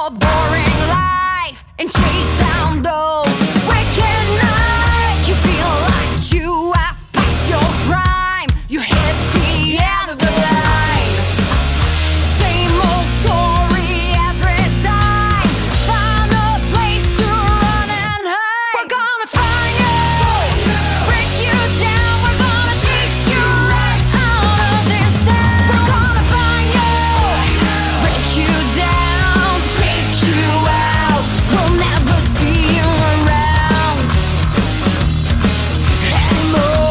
your boring life and chase down those wicked nights. You feel like you have passed your prime. You hit the end of the line. Same old story every time. Find a place to run and hide. We're gonna find you, break you down. We're gonna chase you right out of this town. We're gonna find you, break you down, take you out. We'll never see you around anymore.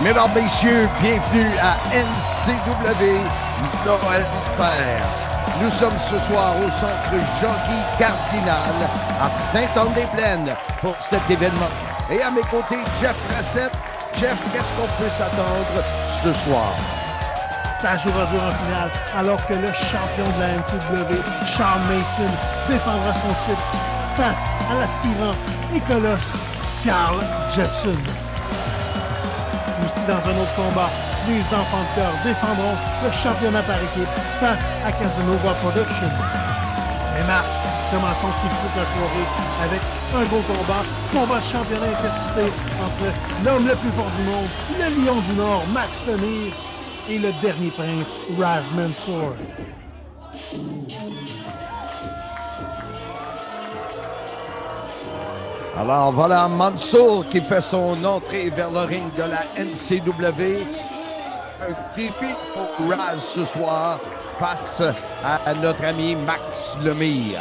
Mesdames, messieurs, bienvenue à NCW Noël Enfer. Nous sommes ce soir au centre Jean-Guy Cardinal à Sainte-Anne-des-Plaines pour cet événement. Et à mes côtés, Jeff Rassette. Jeff, qu'est-ce qu'on peut s'attendre ce soir? Ça jouera dur en finale, alors que le champion de la NCW, Sean Mason, défendra son titre face à l'aspirant et colosse Carl Jepson. Aussi, dans un autre combat, les enfants de cœur défendront le championnat par équipe face à Casanova Production. Mais Marc, commençons tout de suite la soirée avec un gros combat de championnat intercité entre l'homme le plus fort du monde, le lion du Nord, Max Lemire, et le dernier prince, Raz Mansour. Alors voilà Mansour qui fait son entrée vers le ring de la NCW. Un défi pour Raz ce soir face à notre ami Max Lemire.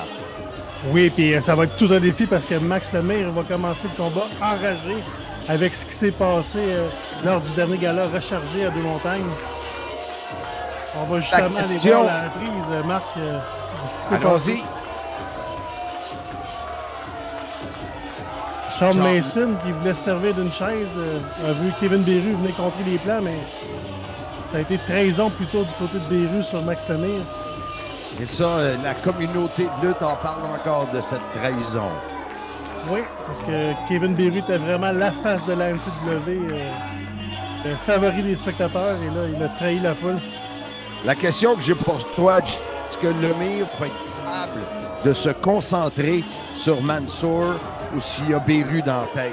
Oui, puis ça va être tout un défi parce que Max Lemire va commencer le combat enragé avec ce qui s'est passé lors du dernier gala rechargé à Deux-Montagnes. On va justement aller voir la reprise, Marc. Ce qui s'est passé. Sean Mason, qui voulait se servir d'une chaise, a vu Kevin Beru venir contrer les plans, mais ça a été trahison plutôt du côté de Beru sur Max Lemire. Et ça, la communauté de lutte en parle encore de cette trahison. Oui, parce que Kevin Beru était vraiment la face de la NCW, le favori des spectateurs, et là, il a trahi la foule. La question que j'ai pour toi, est-ce que Lemire va être capable de se concentrer sur Mansour ou s'il y a Beru dans la tête?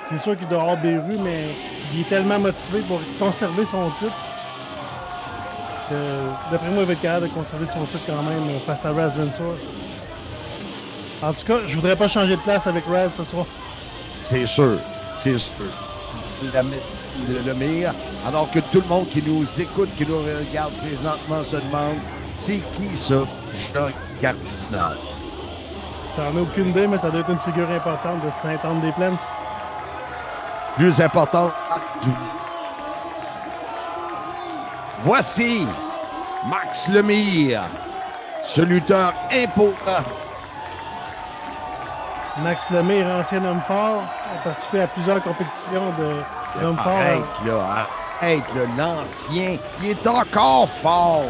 C'est sûr qu'il doit avoir Beru, mais il est tellement motivé pour conserver son titre que, d'après moi, il va être capable de conserver son titre quand même face à Raz Mansour. En tout cas, je voudrais pas changer de place avec Raz ce soir. C'est sûr, c'est sûr. Lemire, alors que tout le monde qui nous écoute, qui nous regarde présentement se demande c'est qui ça, Jean Cardinal? J'en ai aucune idée, mais ça doit être une figure importante de Sainte-Anne-des-Plaines. Plus importante du... Voici Max Lemire, ce lutteur imposant. Max Lemire, ancien homme fort, a participé à plusieurs compétitions d'hommes forts. Arrête, l'ancien, il est encore fort.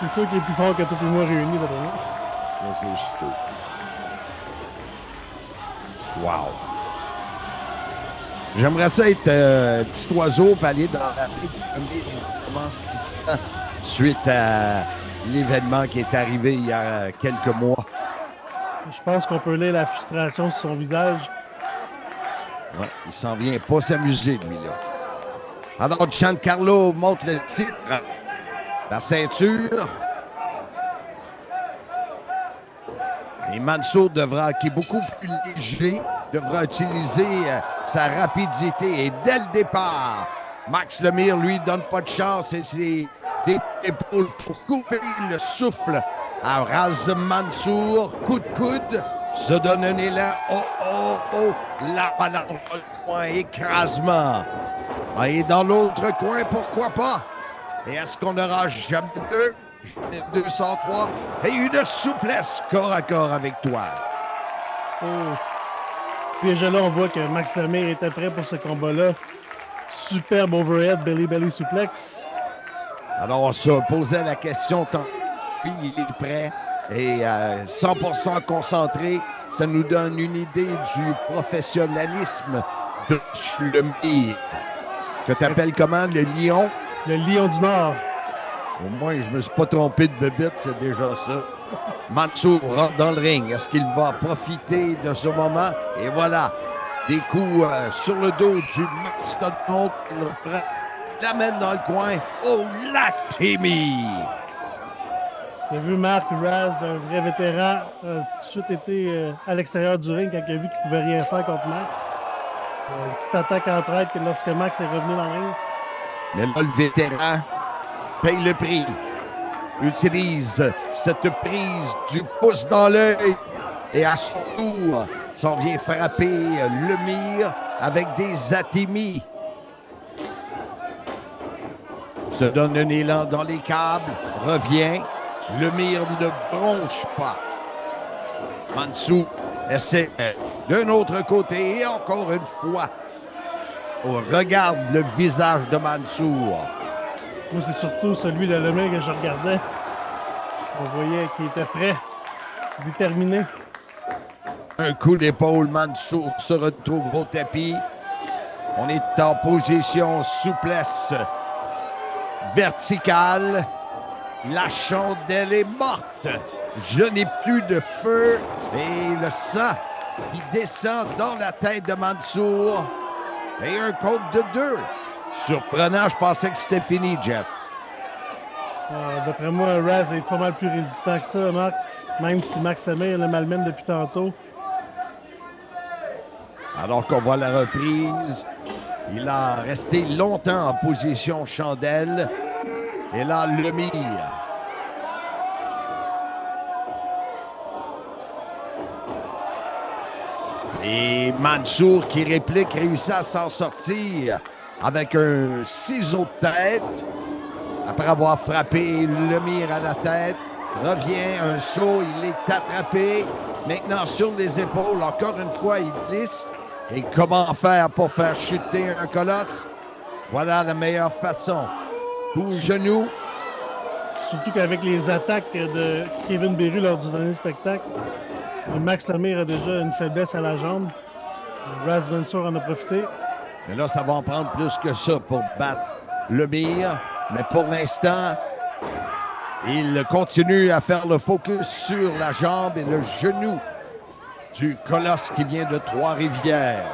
C'est sûr qu'il est plus fort que tous les mois réunis, d'après moi. Ça, c'est sûr. Wow. J'aimerais ça être petit oiseau pour aller dans la vie suite à l'événement qui est arrivé il y a quelques mois. Je pense qu'on peut lire la frustration sur son visage. Ouais, il s'en vient pas s'amuser, lui-là. Alors, Giancarlo monte le titre, la ceinture. Et Mansour devra, qui est beaucoup plus léger, devra utiliser sa rapidité. Et dès le départ, Max Lemire, lui, donne pas de chance. Et c'est des épaules pour couper le souffle à Raz Mansour. Coup de coude, se donne un élan. La balance dans le coin, écrasement. Et dans l'autre coin, pourquoi pas? Et est-ce qu'on aura jamais 203 et une souplesse corps à corps avec toi? Oh. Déjà là, on voit que Max Lemire était prêt pour ce combat-là. Superbe overhead, belly suplex. Alors, on se posait la question, tant pis, il est prêt et 100% concentré. Ça nous donne une idée du professionnalisme de Lemire. Que t'appelles comment, le lion? Le Lion du Nord. Au moins, je me suis pas trompé de bébite, c'est déjà ça. Mansour rentre dans le ring. Est-ce qu'il va profiter de ce moment? Et voilà, des coups sur le dos du mastodonte. Il le prend, l'amène dans le coin. Oh, la Timmy! J'ai vu Marc Raz, un vrai vétéran, a tout de suite été à l'extérieur du ring quand il a vu qu'il ne pouvait rien faire contre Max. Une petite attaque entre êtres que lorsque Max est revenu dans le ring. Mais là, le vétéran paye le prix. Utilise cette prise du pouce dans l'œil. Et à son tour, s'en vient frapper Lemire avec des atimis. Se donne un élan dans les câbles, revient. Lemire ne bronche pas. Mansour essaie d'un autre côté et encore une fois. On regarde le visage de Mansour. Moi, c'est surtout celui de Lemire que je regardais. On voyait qu'il était prêt, déterminé. Un coup d'épaule, Mansour se retrouve au tapis. On est en position souplesse verticale. La chandelle est morte. Je n'ai plus de feu. Et le sang qui descend dans la tête de Mansour. Et un compte de 2. Surprenant, je pensais que c'était fini, Jeff. D'après moi, Raz est pas mal plus résistant que ça, Marc. Même si Max Lemire le malmène depuis tantôt. Alors qu'on voit la reprise, il a resté longtemps en position chandelle. Et là, Lemire. Et Mansour qui réplique, réussit à s'en sortir avec un ciseau de tête. Après avoir frappé Lemire à la tête, revient, un saut, il est attrapé. Maintenant sur les épaules, encore une fois, il glisse. Et comment faire pour faire chuter un colosse? Voilà la meilleure façon. Coup au genou. Surtout qu'avec les attaques de Kevin Beru lors du dernier spectacle, Max Lemire a déjà une faiblesse à la jambe. Raz Mansour en a profité. Mais là, ça va en prendre plus que ça pour battre Lemire. Mais pour l'instant, il continue à faire le focus sur la jambe et le genou du colosse qui vient de Trois-Rivières.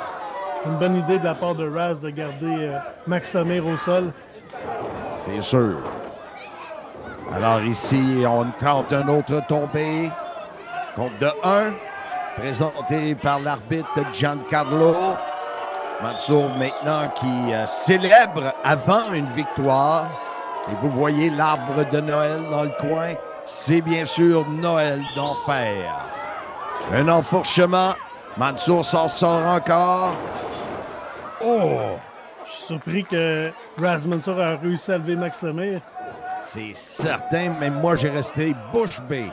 C'est une bonne idée de la part de Raz de garder Max Lemire au sol. C'est sûr. Alors ici, on tente un autre tombé. Compte de 1, présenté par l'arbitre Giancarlo. Mansour maintenant qui célèbre avant une victoire. Et vous voyez l'arbre de Noël dans le coin. C'est bien sûr Noël d'enfer. Un enfourchement. Mansour s'en sort encore. Oh! Je suis surpris que Raz Mansour a réussi à lever Max Lemire. C'est certain, mais moi j'ai resté bouche bée.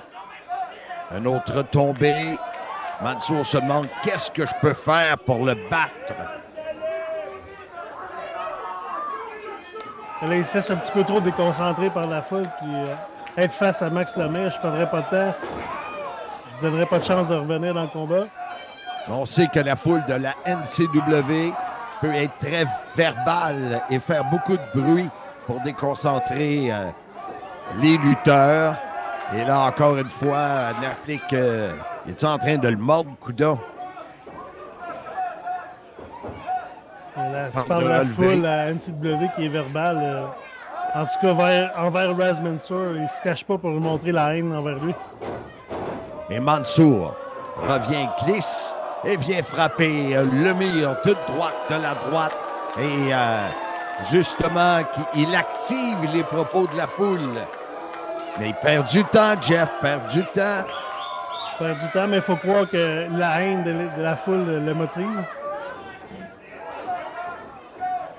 Un autre tombé. Mansour se demande qu'est-ce que je peux faire pour le battre. Là, il se laisse un petit peu trop déconcentré par la foule. Puis être face à Max Lemire, je ne perdrai pas de temps. Je ne donnerai pas de chance de revenir dans le combat. On sait que la foule de la NCW peut être très verbale et faire beaucoup de bruit pour déconcentrer les lutteurs. Et là, encore une fois, on applique... il est en train de le mordre, coudon? Là, tu parles de la foule à NCW qui est verbale. En tout cas, envers Raz Mansour, il ne se cache pas pour lui montrer la haine envers lui. Et Mansour revient, glisse et vient frapper Lemire toute droite de la droite. Et justement, il active les propos de la foule. Mais il perd du temps, Jeff, perd du temps. Il perd du temps, mais il faut croire que la haine de la foule le motive.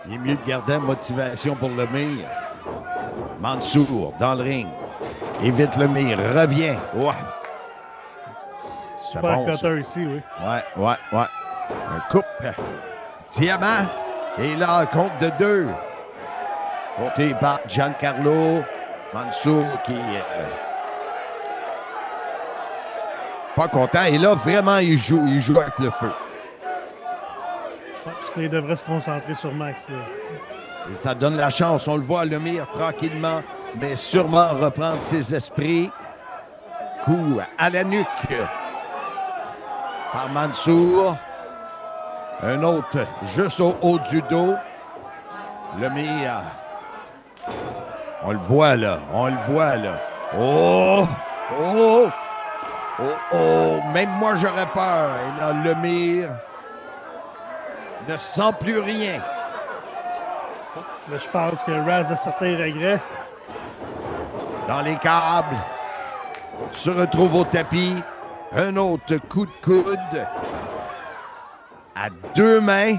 Il est mieux de garder la motivation pour Lemire. Mansour dans le ring. Évite Lemire, revient. Ouais. Super bon, cutter ici, oui. Ouais. Un coupe. Diamant. Et là, un compte de 2. Compté par Giancarlo. Mansour qui... pas content. Et là, vraiment, il joue avec le feu. Parce qu'il devrait se concentrer sur Max. Là. Et ça donne la chance. On le voit, Lemire, tranquillement, mais sûrement reprendre ses esprits. Coup à la nuque par Mansour. Un autre juste au haut du dos. Lemire. On le voit là. On le voit là. Oh! Oh! Oh! Oh! Même moi, j'aurais peur. Et là, Lemire ne sent plus rien. Mais je pense que Raz a certains regrets. Dans les câbles. Se retrouve au tapis. Un autre coup de coude. À deux mains.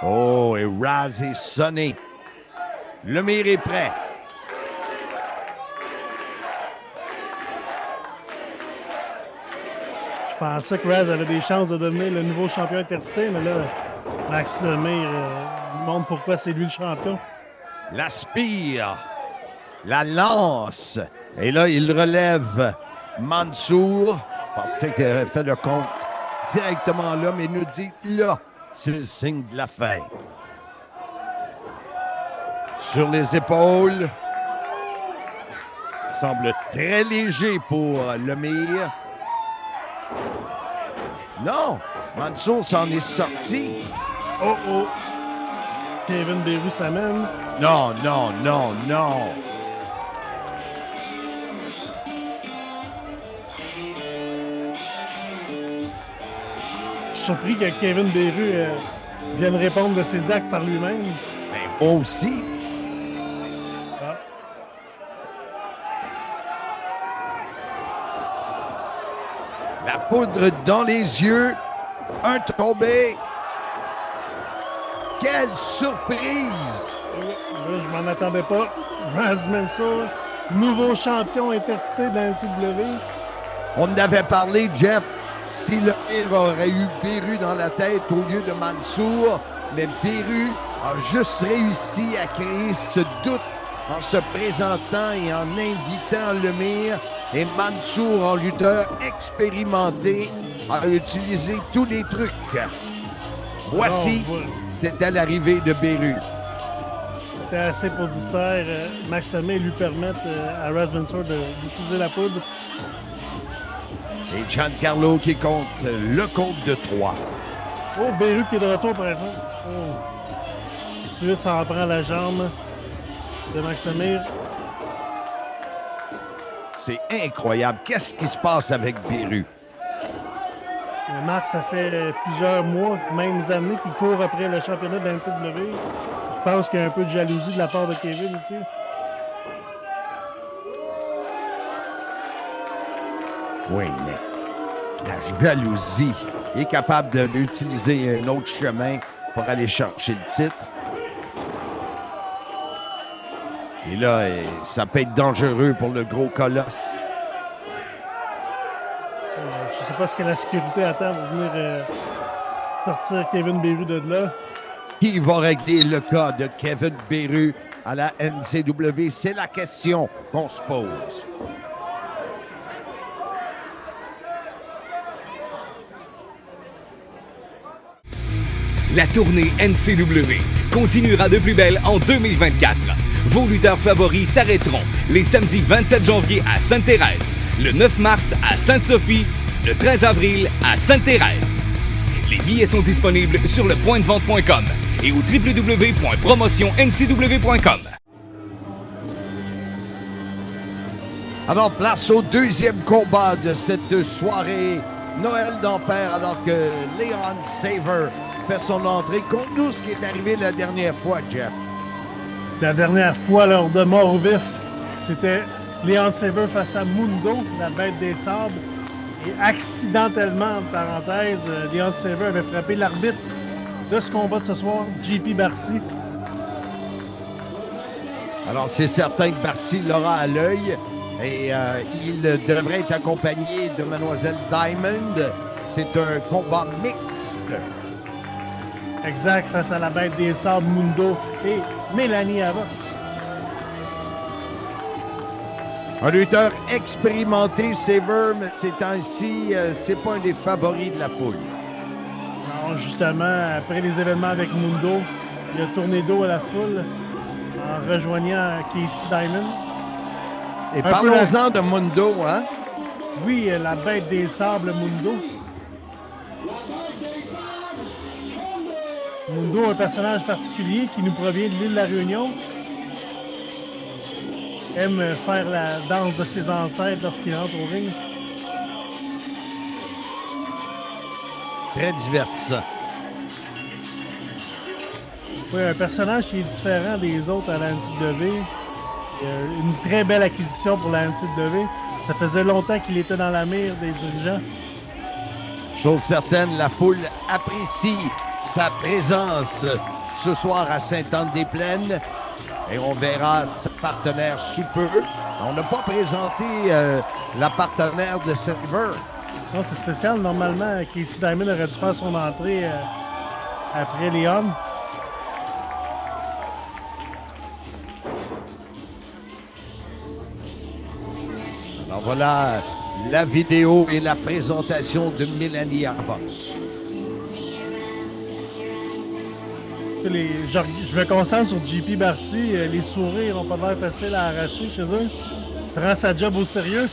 Oh, et Raz est sonné. Lemire est prêt. Je pensais que Raz avait des chances de devenir le nouveau champion intercité, mais là, Max Lemire montre pourquoi c'est lui le champion. La spire. La lance. Et là, il relève Mansour. Parce qu'il a fait le compte directement là, mais il nous dit là, c'est le signe de la fin. Sur les épaules. Il semble très léger pour Lemire. Non, Mansour s'en est sorti. Oh oh! Kevin Beru s'amène. Non, non, non, non. Je suis surpris que Kevin Beru vienne répondre de ses actes par lui-même. Ben, moi aussi. Ah. La poudre dans les yeux. Un tombé. Quelle surprise! Là, je m'en attendais pas. Raz Mansour, nouveau champion intercité de la NCW. On en avait parlé, Jeff, si le Lemire aurait eu Beru dans la tête au lieu de Mansour, mais Beru a juste réussi à créer ce doute en se présentant et en invitant Lemire, et Mansour, en lutteur expérimenté, a utilisé tous les trucs. Voici, c'était l'arrivée de Beru. C'était assez pour distraire Max Lemire et lui permettre à Raz Mansour d'utiliser la poudre. Et Giancarlo qui compte le compte de 3. Oh, Beru qui est de retour, par exemple. Oh. Ensuite, ça en prend la jambe de Max Lemire. C'est incroyable. Qu'est-ce qui se passe avec Beru? Marc, ça fait plusieurs mois, même années, qu'il court après le championnat de la NCW. Je pense qu'il y a un peu de jalousie de la part de Kevin aussi. Oui, mais la jalousie est capable d'utiliser un autre chemin pour aller chercher le titre. Et là, ça peut être dangereux pour le gros colosse. Je sais pas ce que la sécurité attend pour venir sortir Kevin Beru de là. Qui va régler le cas de Kevin Beru à la NCW? C'est la question qu'on se pose. La tournée NCW continuera de plus belle en 2024. Vos lutteurs favoris s'arrêteront les samedis 27 janvier à Sainte-Thérèse, le 9 mars à Sainte-Sophie, le 13 avril à Sainte-Thérèse. Les billets sont disponibles sur le pointdevente.com et au www.promotionncw.com. Alors, place au deuxième combat de cette soirée Noël d'enfer, alors que Leon Saver fait son entrée. Conte-nous ce qui est arrivé la dernière fois, Jeff. La dernière fois, lors de mort ou vif, c'était Leon Saver face à Mundo, la bête des sables. Et accidentellement, en parenthèse, Leon Saver avait frappé l'arbitre de ce combat de ce soir, JP Barcy. Alors, c'est certain que Barcy l'aura à l'œil et il devrait être accompagné de Mademoiselle Diamond. C'est un combat mixte. Exact, face à la bête des sables, Mundo et Mélanie Ava. Un lutteur expérimenté, Saver, mais ces temps-ci, c'est pas un des favoris de la foule. Non, justement, après les événements avec Mundo, Il a tourné dos à la foule en rejoignant Casey Diamond. Et Un peu parlons-en de Mundo, hein? Oui, la bête des sables Mundo. Mundo, un personnage particulier qui nous provient de l'île de la Réunion. Aime faire la danse de ses ancêtres lorsqu'il rentre au ring. Très divertissant. Oui, un personnage qui est différent des autres à la NCW. Une très belle acquisition pour la NCW. Ça faisait longtemps qu'il était dans la mire des dirigeants. Chose certaine, la foule apprécie sa présence ce soir à Sainte-Anne-des-Plaines. Et on verra sa partenaire sous peu. On n'a pas présenté la partenaire de Silver. Non, c'est spécial. Normalement, Casey Diamond aurait dû faire son entrée après Léon. Alors voilà la vidéo et la présentation de Mélanie Havoc. Je me concentre sur JP Barcy. Les sourires n'ont pas l'air facile à arracher chez eux. Il prend sa job au sérieux.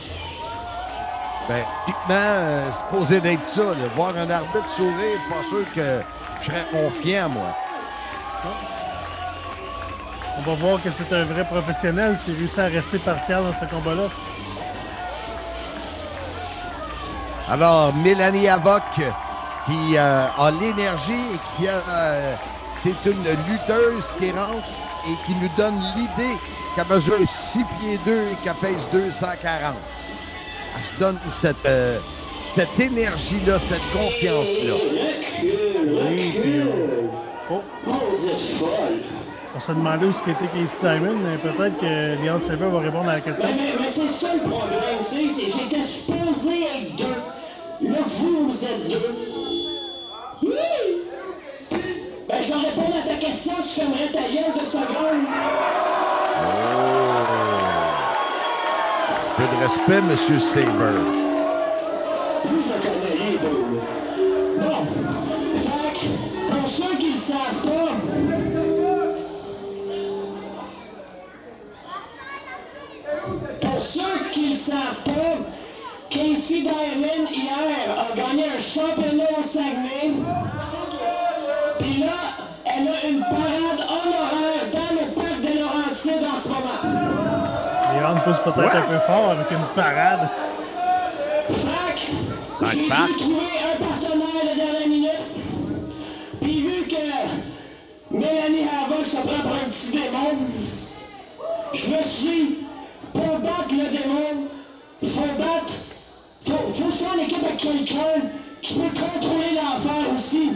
Ben, typiquement, c'est supposé d'être ça. Là. Voir un arbitre sourire, pas sûr que je serais confiant, moi. On va voir que c'est un vrai professionnel s'il réussit à rester partial dans ce combat-là. Alors, Mélanie Havoc, qui a l'énergie et qui a... c'est une lutteuse qui rentre et qui nous donne l'idée qu'elle mesure 6 pieds 2 et qu'elle pèse 240. Elle se donne cette énergie-là, cette confiance-là. Oui, puis, on s'est demandé où était Casey Diamond, mais peut-être que Leon Silver va répondre à la question. Mais c'est ça le problème, tu sais, j'étais supposé être deux. Là, vous êtes deux. Oui! Ben, je vais répondre à ta question si tu aimerais ta gueule 2 secondes. Peu de respect, M. Saber. Lui, je connais les deux. Bon, fait que, pour ceux qui le savent pas, Casey Diamond, hier, a gagné un championnat au Saguenay. Puis là, elle a une parade honoraire dans le parc des Laurentides en ce moment. Léon pousse peut-être un peu fort avec une parade. Fac, j'ai dû trouver un partenaire de dernière minute. Puis vu que Mélanie Havoc se prend pour un petit démon, je me suis dit, pour battre le démon, il faut battre... Faut soit en équipe avec quelqu'un qui peut contrôler l'enfer aussi.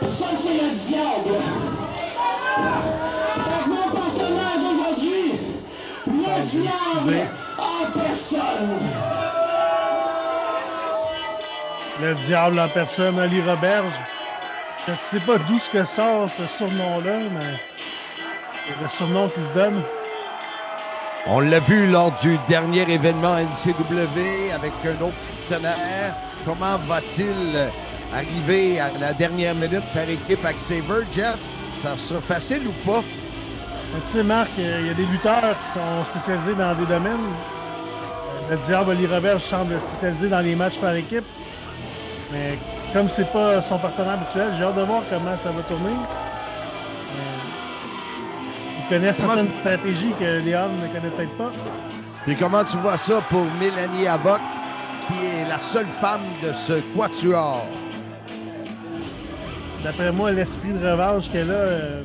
Puis ça, c'est le diable. Fait que mon partenaire d'aujourd'hui, le diable en personne. Le diable en personne, Ali Roberge. Je ne sais pas d'où ce que sort ce surnom-là, mais c'est le surnom qu'il se donne. On l'a vu lors du dernier événement NCW avec un autre partenaire. Comment va-t-il arriver à la dernière minute faire équipe avec Saber, Jeff? Ça sera facile ou pas? Tu sais, Marc, il y a des lutteurs qui sont spécialisés dans des domaines. Le diable Ali Roberge semble spécialisé dans les matchs par équipe. Mais comme c'est pas son partenaire habituel, j'ai hâte de voir comment ça va tourner. Il connaît certaines stratégies que Léon ne connaît peut-être pas. Et comment tu vois ça pour Mélanie Havoc, qui est la seule femme de ce quatuor? D'après moi, l'esprit de revanche qu'elle a,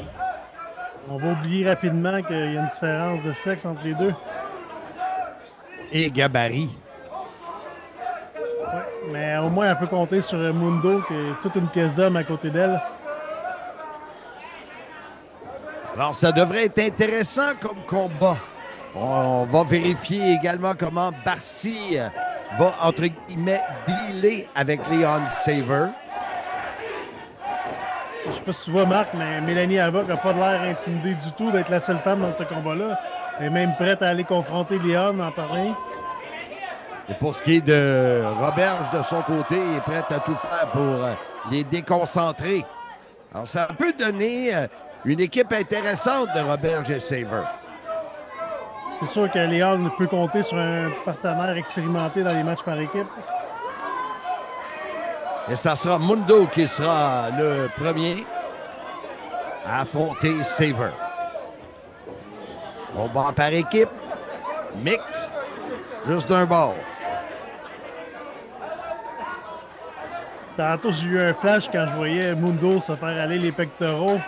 on va oublier rapidement qu'il y a une différence de sexe entre les deux. Et gabarit. Ouais, mais au moins, elle peut compter sur Mundo, qui est toute une pièce d'homme à côté d'elle. Alors, ça devrait être intéressant comme combat. On va vérifier également comment Barcy va, entre guillemets, dealer avec Leon Saver. Je sais pas si tu vois, Marc, mais Mélanie Havoc n'a pas l'air intimidée du tout d'être la seule femme dans ce combat-là. Elle est même prête à aller confronter Léon en parler. Et pour ce qui est de Roberge, de son côté, il est prêt à tout faire pour les déconcentrer. Alors, ça peut donner Une équipe intéressante de Roberge et Saver. C'est sûr que Léon peut compter sur un partenaire expérimenté dans les matchs par équipe. Et ça sera Mundo qui sera le premier à affronter Saver. On bat par équipe, mix, juste d'un bord. Tantôt, j'ai eu un flash quand je voyais Mundo se faire aller les pectoraux.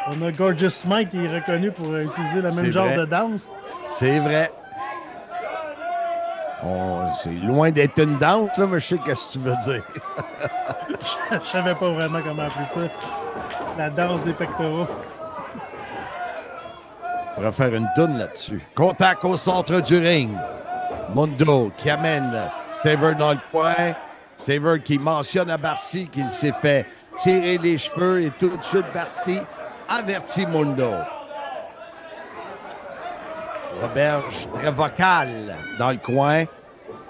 On a Gorgeous Smite qui est reconnu pour utiliser le même C'est genre vrai. de danse. C'est vrai. C'est loin d'être une danse, là, mais je sais ce que tu veux dire. Je savais pas vraiment comment appeler ça. La danse des pectoraux. On va faire une toune là-dessus. Contact au centre du ring. Mundo qui amène Saver dans le coin. Saver qui mentionne à Barcy qu'il s'est fait tirer les cheveux et tout de suite Barcy avertit Mundo. Roberge très vocal dans le coin.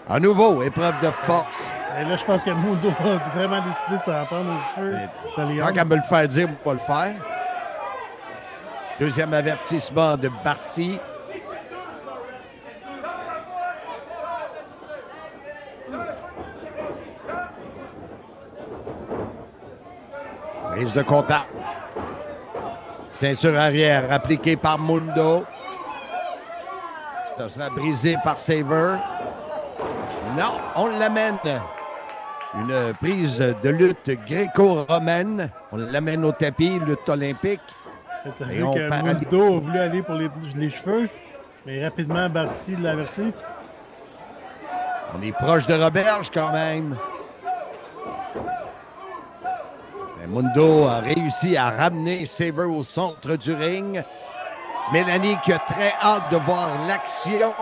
À nouveau, épreuve de force. Et là, je pense que Mundo a vraiment décidé de s'en prendre aux cheveux de Léon. Tant qu'à me le faire dire, on va le faire. Deuxième avertissement de Barcy. Prise de contact. Ceinture arrière appliquée par Mundo. Ça sera brisé par Saver. Non, on l'amène. Une prise de lutte gréco-romaine. On l'amène au tapis, lutte olympique. T'as Et vu on que paralyse. Mundo a voulu aller pour les cheveux, mais rapidement, Barcy l'avertit. On est proche de Roberge quand même. Mais Mundo a réussi à ramener Saver au centre du ring. Mélanie qui a très hâte de voir l'action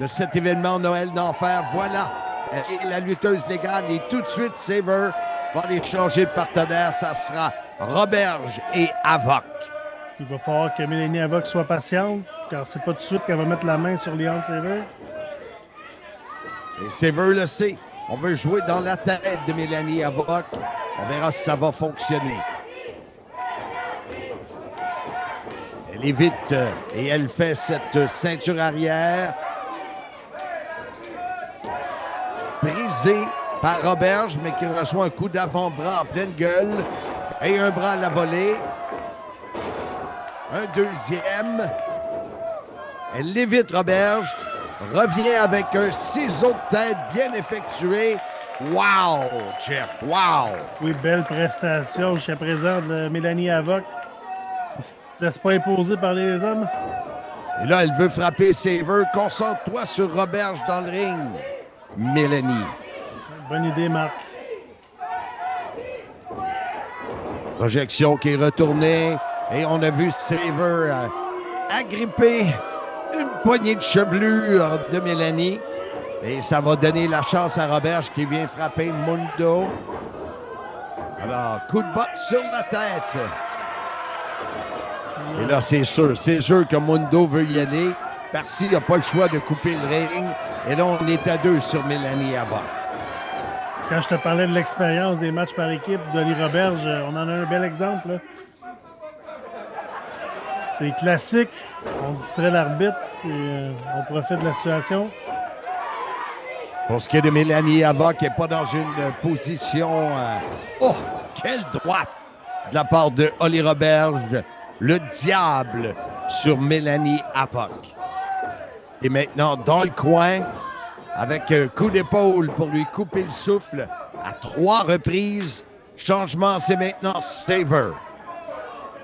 de cet événement Noël d'enfer. Voilà, elle est la lutteuse légale et tout de suite Saver va aller changer de partenaire. Ça sera Roberge et Avoc. Il va falloir que Mélanie Avoc soit patiente, car c'est pas tout de suite qu'elle va mettre la main sur Léon Saver. Et Saver le sait. On veut jouer dans la tête de Mélanie Avoc. On verra si ça va fonctionner. Elle évite et elle fait cette ceinture arrière. Brisée par Roberge, mais qui reçoit un coup d'avant-bras en pleine gueule. Et un bras à la volée. Un deuxième. Elle évite Roberge. Revient avec un ciseau de tête bien effectué. Wow, Jeff, wow! Oui, belle prestation jusqu'à présent de Mélanie Avoc. Elle se laisse pas imposer par les hommes. Et là, elle veut frapper Saver. Concentre-toi sur Roberge dans le ring. Mélanie. Bonne idée, Marc. Projection qui est retournée. Et on a vu Saver agripper une poignée de chevelure de Mélanie. Et ça va donner la chance à Roberge qui vient frapper Mundo. Alors, coup de botte sur la tête. Et là, c'est sûr que Mundo veut y aller. Barcy n'a pas le choix de couper le ring. Et là, on est à deux sur Mélanie Avoc. Quand je te parlais de l'expérience des matchs par équipe d'Oli Roberge, on en a un bel exemple. Là. C'est classique. On distrait l'arbitre et on profite de la situation. Pour ce qui est de Mélanie Avoc, elle n'est pas dans une position... Oh, quelle droite de la part de Oli Roberge. Le diable sur Mélanie Avoc. Et maintenant, dans le coin, avec un coup d'épaule pour lui couper le souffle à 3 reprises. Changement, c'est maintenant Saver.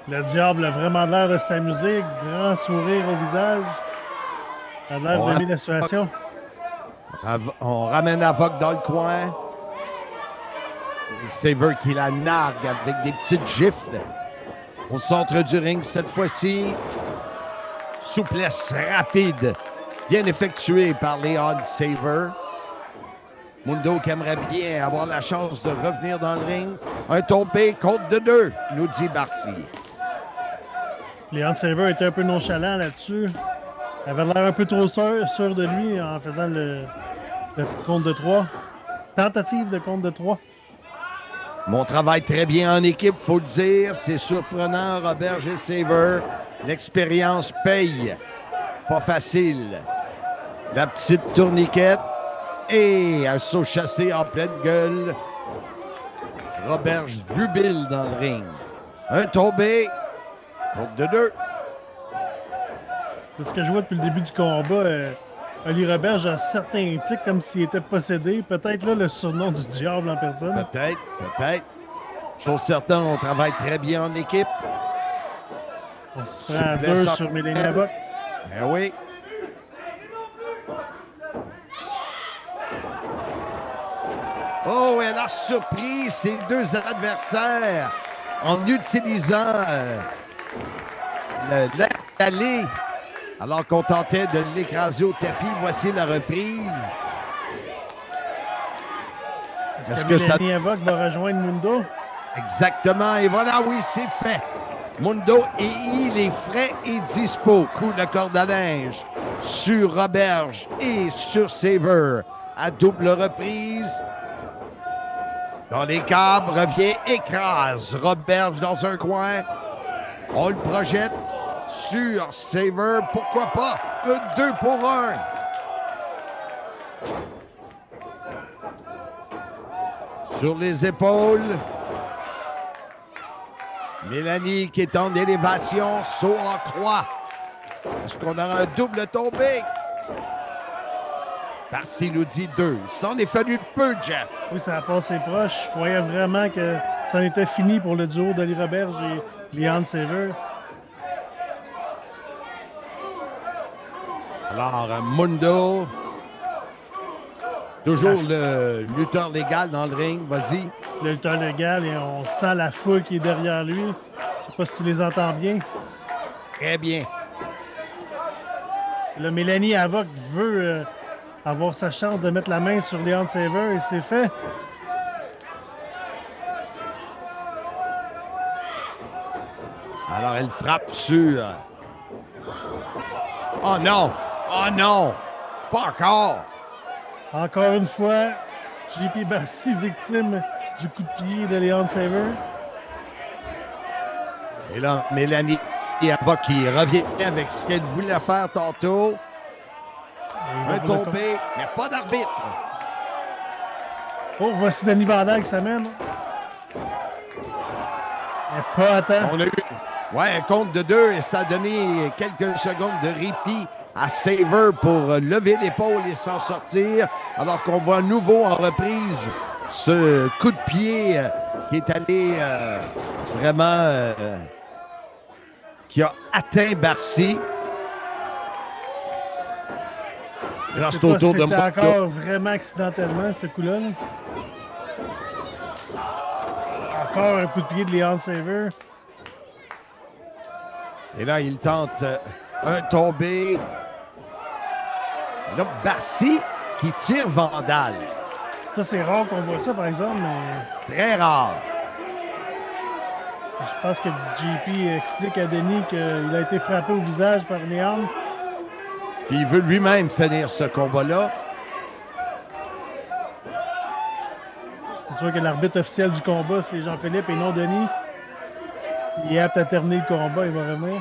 Le diable a vraiment l'air de s'amuser. Grand sourire au visage. Il a l'air d'aimer la situation. On ramène Avoc dans le coin. Et Saver qui la nargue avec des petites gifles. Au centre du ring, cette fois-ci, souplesse rapide, bien effectuée par Léon Saver. Mundo qui aimerait bien avoir la chance de revenir dans le ring. Un tombé, compte de 2, nous dit Barcy. Léon Saver était un peu nonchalant là-dessus. Il avait l'air un peu trop sûr de lui en faisant le compte de 3. Tentative de compte de 3. Mon travail très bien en équipe, faut le dire. C'est surprenant, Roberge et Saver. L'expérience paye. Pas facile. La petite tourniquette et un saut chassé en pleine gueule. Roberge jubile dans le ring. Un tombé. Compte de 2. C'est ce que je vois depuis le début du combat. Ali Roberge a certains tics comme s'il était possédé. Peut-être là le surnom du diable en personne. Peut-être, peut-être. Chose certaine, on travaille très bien en équipe. On se prend à 2 sur Mélanie Havoc. Ben oui. Oh, elle a surpris ses deux adversaires en utilisant l'air d'aller alors qu'on tentait de l'écraser au tapis. Voici la reprise. Est-ce que Mélanie Havoc va rejoindre Mundo? Exactement. Et voilà, oui, c'est fait. Mundo il est frais et dispo. Coup de corde à linge sur Roberge et sur Saver. À double reprise. Dans les câbles, revient, écrase Roberge dans un coin. On le projette sur Saver. Pourquoi pas? Un 2 pour 1. Sur les épaules. Mélanie qui est en élévation, saut en croix. Est-ce qu'on aura un double tombé? Barcy nous dit 2. Il s'en est fallu peu, Jeff. Oui, ça a passé proche. Je croyais vraiment que ça en était fini pour le duo d'Ali Roberge et Leon Saver. Alors, Mundo. Toujours le lutteur légal dans le ring. Vas-y. Le lutteur légal et on sent la foule qui est derrière lui. Je sais pas si tu les entends bien. Très bien. Là, Mélanie Havoc veut avoir sa chance de mettre la main sur Leon Saver et c'est fait. Alors, elle frappe sur... Oh non! Oh non! Pas encore! Encore une fois, JP Barcy victime du coup de pied de Leon Saver. Et là, Mélanie Havoc qui revient avec ce qu'elle voulait faire tantôt. Un tombé, mais pas d'arbitre. Oh, voici Danny Vandal qui s'amène. Mais pas à temps. On a eu un compte de 2 et ça a donné quelques secondes de répit à Saver pour lever l'épaule et s'en sortir. Alors qu'on voit à nouveau en reprise ce coup de pied qui est allé vraiment... qui a atteint Barcy. Je sais pas si c'était encore vraiment accidentellement, ce coup-là. Encore un coup de pied de Leon Saver. Et là, il tente un tombé. Et là, Barcy qui tire Vandal. Ça, c'est rare qu'on voit ça, par exemple, mais... Très rare. Je pense que JP explique à Denis qu'il a été frappé au visage par Leon. Puis il veut lui-même finir ce combat-là. C'est sûr que l'arbitre officiel du combat, c'est Jean-Philippe et non Denis. Il est apte à terminer le combat, il va revenir.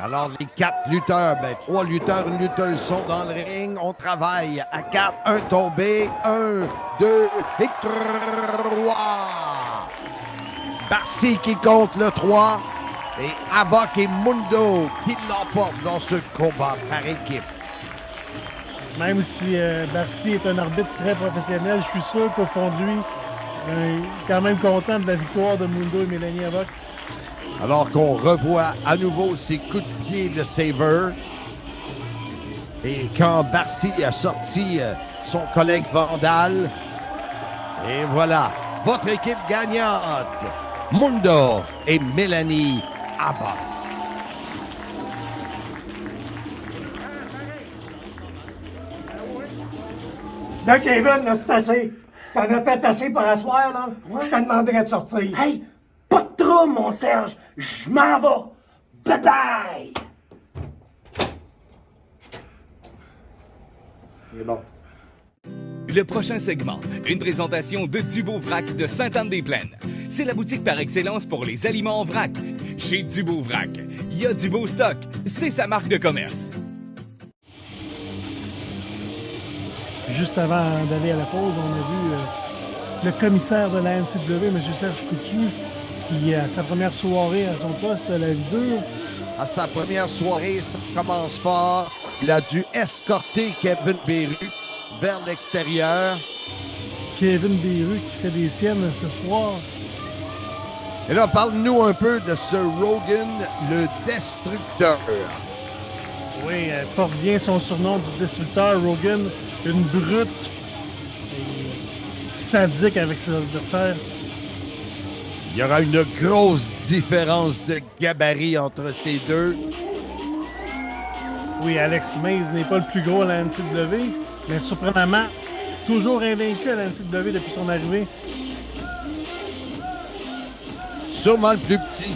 Alors, les 4 lutteurs, 3 lutteurs, une lutteuse sont dans le ring. On travaille à 4, un tombé, 1, 2, victoire! Barcy qui compte le 3 et Havoc et Mundo qui l'emportent dans ce combat par équipe. Même si Barcy est un arbitre très professionnel, je suis sûr qu'au fond de lui, il est quand même content de la victoire de Mundo et Mélanie Havoc. Alors qu'on revoit à nouveau ces coups de pied de Saver. Et quand Barcy a sorti son collègue Vandal. Et voilà, votre équipe gagnante, Mundo et Mélanie Havoc. Là, Kevin, là, c'est assez. T'en as fait assez pour asseoir, là. Je te demanderais de sortir. Hey, pas de trouble, mon Serge. Je m'en vais. Bye-bye. C'est bon. Le prochain segment, une présentation de Dubo-Vrac de Sainte-Anne-des-Plaines. C'est la boutique par excellence pour les aliments en vrac. Chez Dubo-Vrac, il y a du beau stock. C'est sa marque de commerce. Juste avant d'aller à la pause, on a vu le commissaire de la NCW, M. Serge Coutu, qui, à sa première soirée à son poste, la vie dure. À sa première soirée, ça commence fort. Il a dû escorter Kevin Beru vers l'extérieur. Kevin Beru qui fait des siennes ce soir. Et là, parle-nous un peu de ce Rogan, le Destructeur. Oui, elle porte bien son surnom du Destructeur. Rogan, une brute et sadique avec ses adversaires. Il y aura une grosse différence de gabarit entre ces deux. Oui, Alex Mays n'est pas le plus gros à la NCW, mais surprenamment, toujours invaincu à la NCW depuis son arrivée. Sûrement le plus petit.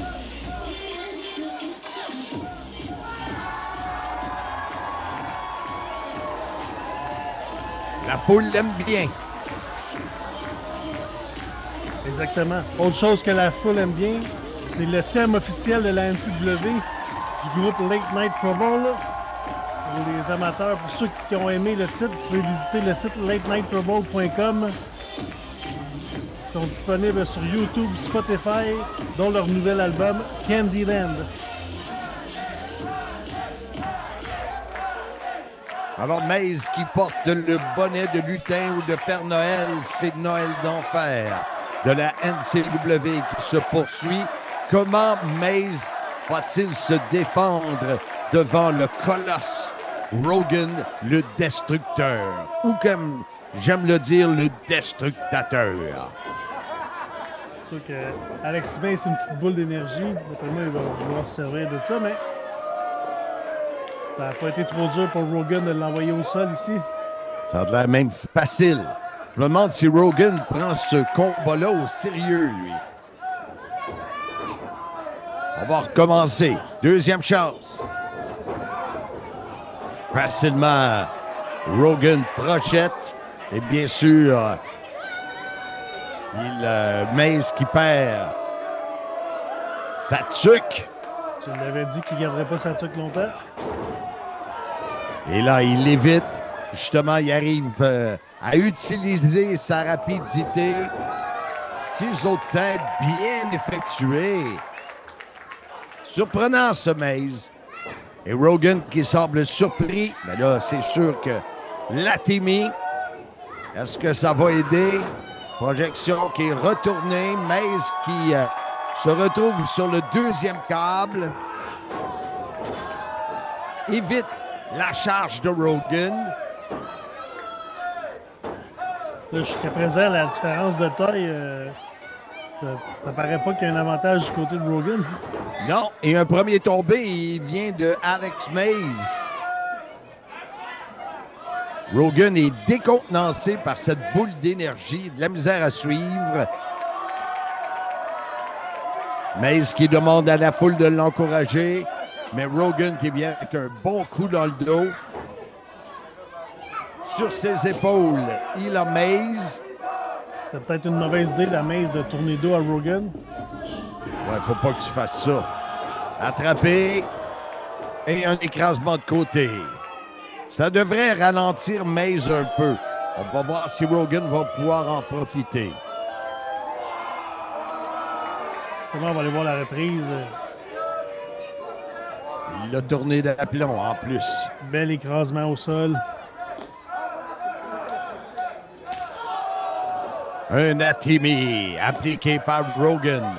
La foule l'aime bien. Exactement. Autre chose que la foule aime bien, c'est le thème officiel de la NCW du groupe Late Night Trouble. Pour les amateurs, pour ceux qui ont aimé le titre, vous pouvez visiter le site latenightrouble.com. Ils sont disponibles sur YouTube, Spotify, dont leur nouvel album Candyland. Alors, Maze qui porte le bonnet de lutin ou de Père Noël, c'est Noël d'enfer de la NCW qui se poursuit. Comment Maze va-t-il se défendre devant le colosse Rogan, le Destructeur? Ou comme j'aime le dire, le Destructateur. C'est sûr que Alex May, c'est une petite boule d'énergie. D'après moi, il va vouloir se servir de ça, mais ça n'a pas été trop dur pour Rogan de l'envoyer au sol ici. Ça a l'air même facile. Je me demande si Rogan prend ce combat-là au sérieux, lui. On va recommencer. Deuxième chance. Facilement, Rogan crochette. Et bien sûr, Maze qui perd sa tuque. Tu l'avais dit qu'il ne garderait pas sa tuque longtemps. Et là, il évite. Justement, il arrive à utiliser sa rapidité. Petits autres têtes bien effectués. Surprenant, ce Maze. Et Rogan qui semble surpris. Mais là, c'est sûr que l'atémie, est-ce que ça va aider? Projection qui est retournée. Maze qui se retrouve sur le deuxième câble. Évite la charge de Rogan. Jusqu'à présent, la différence de taille, ça paraît pas qu'il y a un avantage du côté de Rogan. Non, et un premier tombé, il vient de Alex Maze. Rogan est décontenancé par cette boule d'énergie, de la misère à suivre. Maze qui demande à la foule de l'encourager, mais Rogan qui vient avec un bon coup dans le dos. Sur ses épaules, il a Maze. C'est peut-être une mauvaise idée, la Maze, de tourner dos à Rogan. Ouais, faut pas que tu fasses ça. Attrapé et un écrasement de côté. Ça devrait ralentir Maze un peu. On va voir si Rogan va pouvoir en profiter. Comment on va aller voir la reprise? Il l'a tourné d'aplomb en plus. Bel écrasement au sol. Un atémie appliqué par Rogan.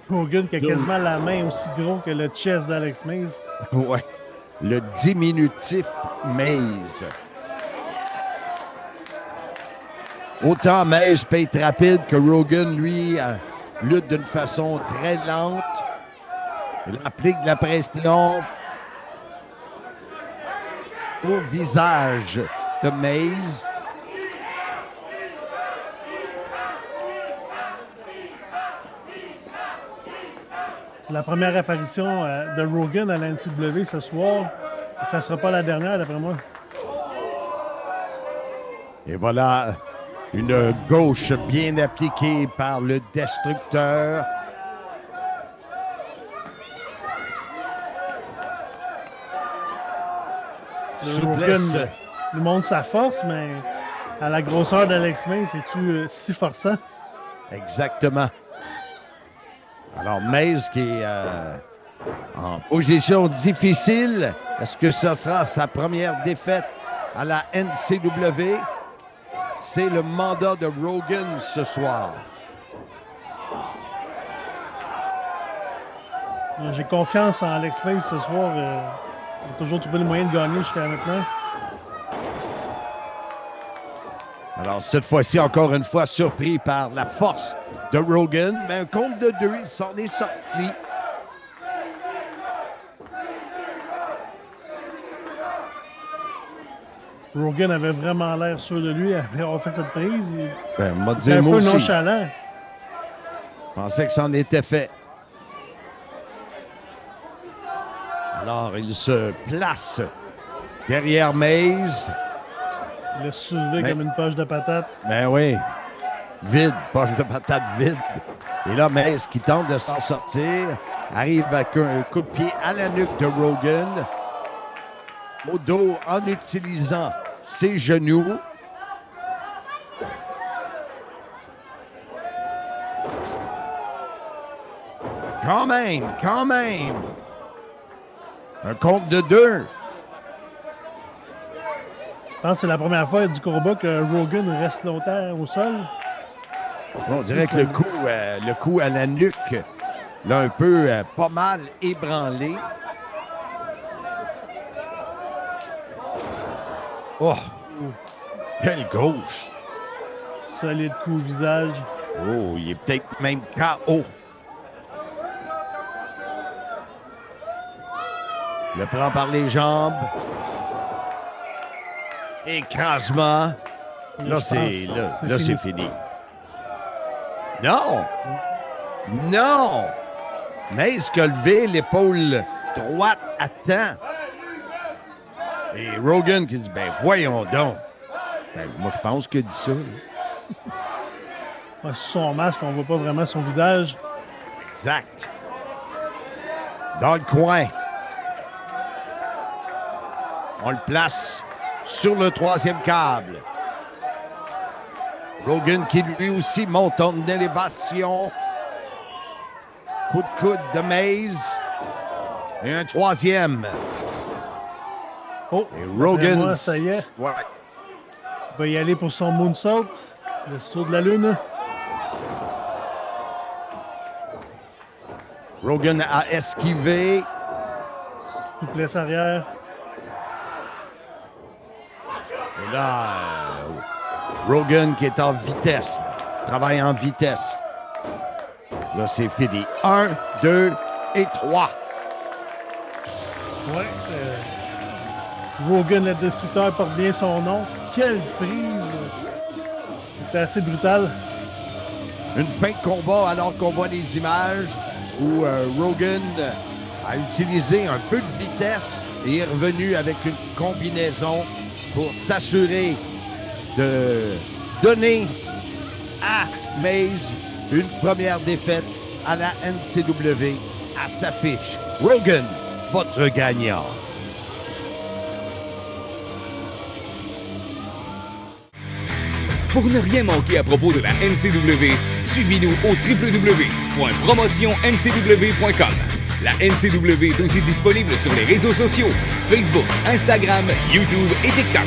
Rogan qui a quasiment la main aussi gros que le chest d'Alex Maze. Ouais. Le diminutif Maze. Autant Maze peut être rapide que Rogan, lui, lutte d'une façon très lente. Il applique de la pression au visage de Maze. C'est la première apparition de Rogan à la NCW ce soir. Ça ne sera pas la dernière, d'après moi. Et voilà une gauche bien appliquée par le destructeur. Souplesse. Rogan lui montre sa force, mais à la grosseur d'Alex May, c'est-tu si forçant? Exactement. Alors, Maze qui est en position difficile. Est-ce que ce sera sa première défaite à la NCW? C'est le mandat de Rogan ce soir. J'ai confiance en Alex May ce soir. Il a toujours trouvé le moyen de gagner jusqu'à maintenant. Alors, cette fois-ci, encore une fois, surpris par la force de Rogan. Mais un compte de 2, il s'en est sorti. Rogan avait vraiment l'air sûr de lui après avoir fait cette prise. Ben, m'a C'est dit un moi peu aussi. nonchalant. Je pensais que c'en était fait. Alors, il se place derrière Maze. Il l'a soulevé Mais- comme une poche de patate. Ben oui. Vide, poche de patate vide. Et là, Maze qui tente de s'en sortir, arrive avec un coup de pied à la nuque de Rogan. Au dos en utilisant ses genoux. Quand même. Un compte de 2. Je pense que c'est la première fois du combat que Rogan reste longtemps au sol. On dirait que le coup à la nuque l'a un peu pas mal ébranlé. Oh! Quelle gauche! Solide coup au visage. Oh, il est peut-être même KO. Le prend par les jambes. Écrasement. Là, c'est fini. Non! Non! Mace qui a levé l'épaule droite à temps. Et Rogan qui dit, ben voyons donc. Ben, moi, je pense qu'il dit ça. Ouais, sous son masque, on voit pas vraiment son visage. Exact. Dans le coin. On le place sur le 3e câble. Rogan qui lui aussi monte en élévation. Coup de coude de Maze. Et un 3e. Oh, Et d'après Rogan. moi, ça y est. Ouais. Il va y aller pour son moonsault. Le saut de la lune. Rogan a esquivé. Souplesse arrière. Et là, Rogan qui est en vitesse. Travaille en vitesse. Là, c'est fini. 1, 2 et 3. Ouais. Rogan, le destructeur, porte bien son nom. Quelle prise! C'était assez brutal. Une fin de combat alors qu'on voit les images où Rogan a utilisé un peu de vitesse et est revenu avec une combinaison pour s'assurer de donner à Maze une première défaite à la NCW à sa fiche. Rogan, votre gagnant. Pour ne rien manquer à propos de la NCW, suivez-nous au www.promotionncw.com. La NCW est aussi disponible sur les réseaux sociaux, Facebook, Instagram, YouTube et TikTok.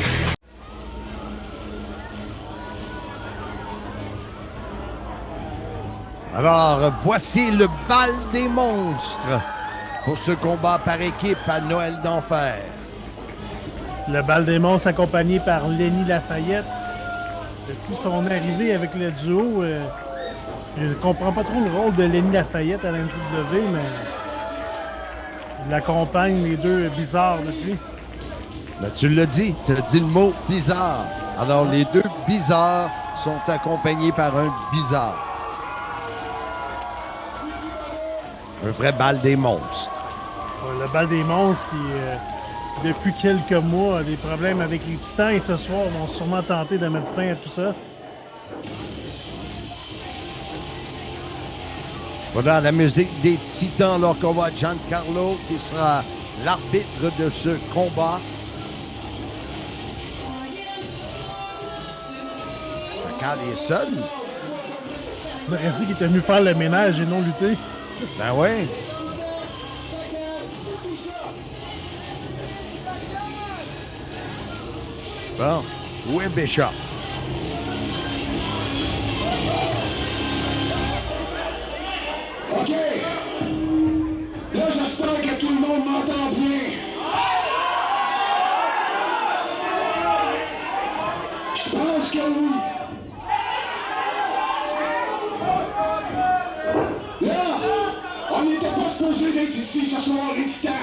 Alors, voici le bal des monstres pour ce combat par équipe à Noël d'Enfer. Le bal des monstres accompagné par Lenny Lafayette. Depuis son arrivée avec le duo, je ne comprends pas trop le rôle de Lenny Lafayette à la NCW, mais il accompagne les deux bizarres depuis. Ben, tu l'as dit, tu as dit le mot bizarre. Alors, les deux bizarres sont accompagnés par un bizarre. Un vrai bal des monstres. Le bal des monstres qui depuis quelques mois des problèmes avec les Titans et ce soir vont sûrement tenter de mettre fin à tout ça. Voilà la musique des Titans, alors qu'on voit Giancarlo qui sera l'arbitre de ce combat. Chacal est seul. On aurait dit qu'il était venu faire le ménage et non lutter. Ben ouais. Bon, où est Bishop? OK. Là, j'espère que tout le monde m'entend bien. Je pense que oui. Là, on n'était pas supposé d'être ici ce soir, les Titans.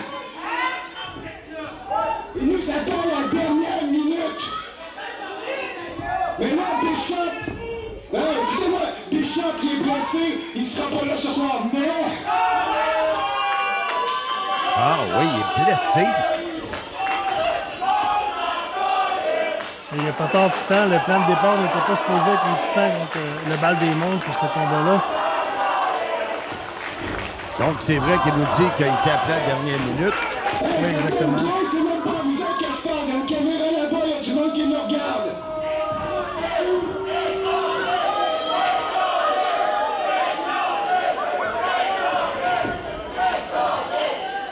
Il nous attend la dernière minute. Mais là, Bishop... écoutez-moi, Bishop qui est blessé, il sera pas là ce soir, mais... Ah oui, il est blessé. Il n'y a pas tant de Titans. Le plan de départ n'était pas supposé être les Titans contre le bal des monstres pour ce combat-là. Donc, c'est vrai qu'il nous dit qu'il était appelé à la dernière minute. Oui, exactement. C'est même pas vous que je parle. Il y a une caméra là-bas, il y a du monde qui me regarde.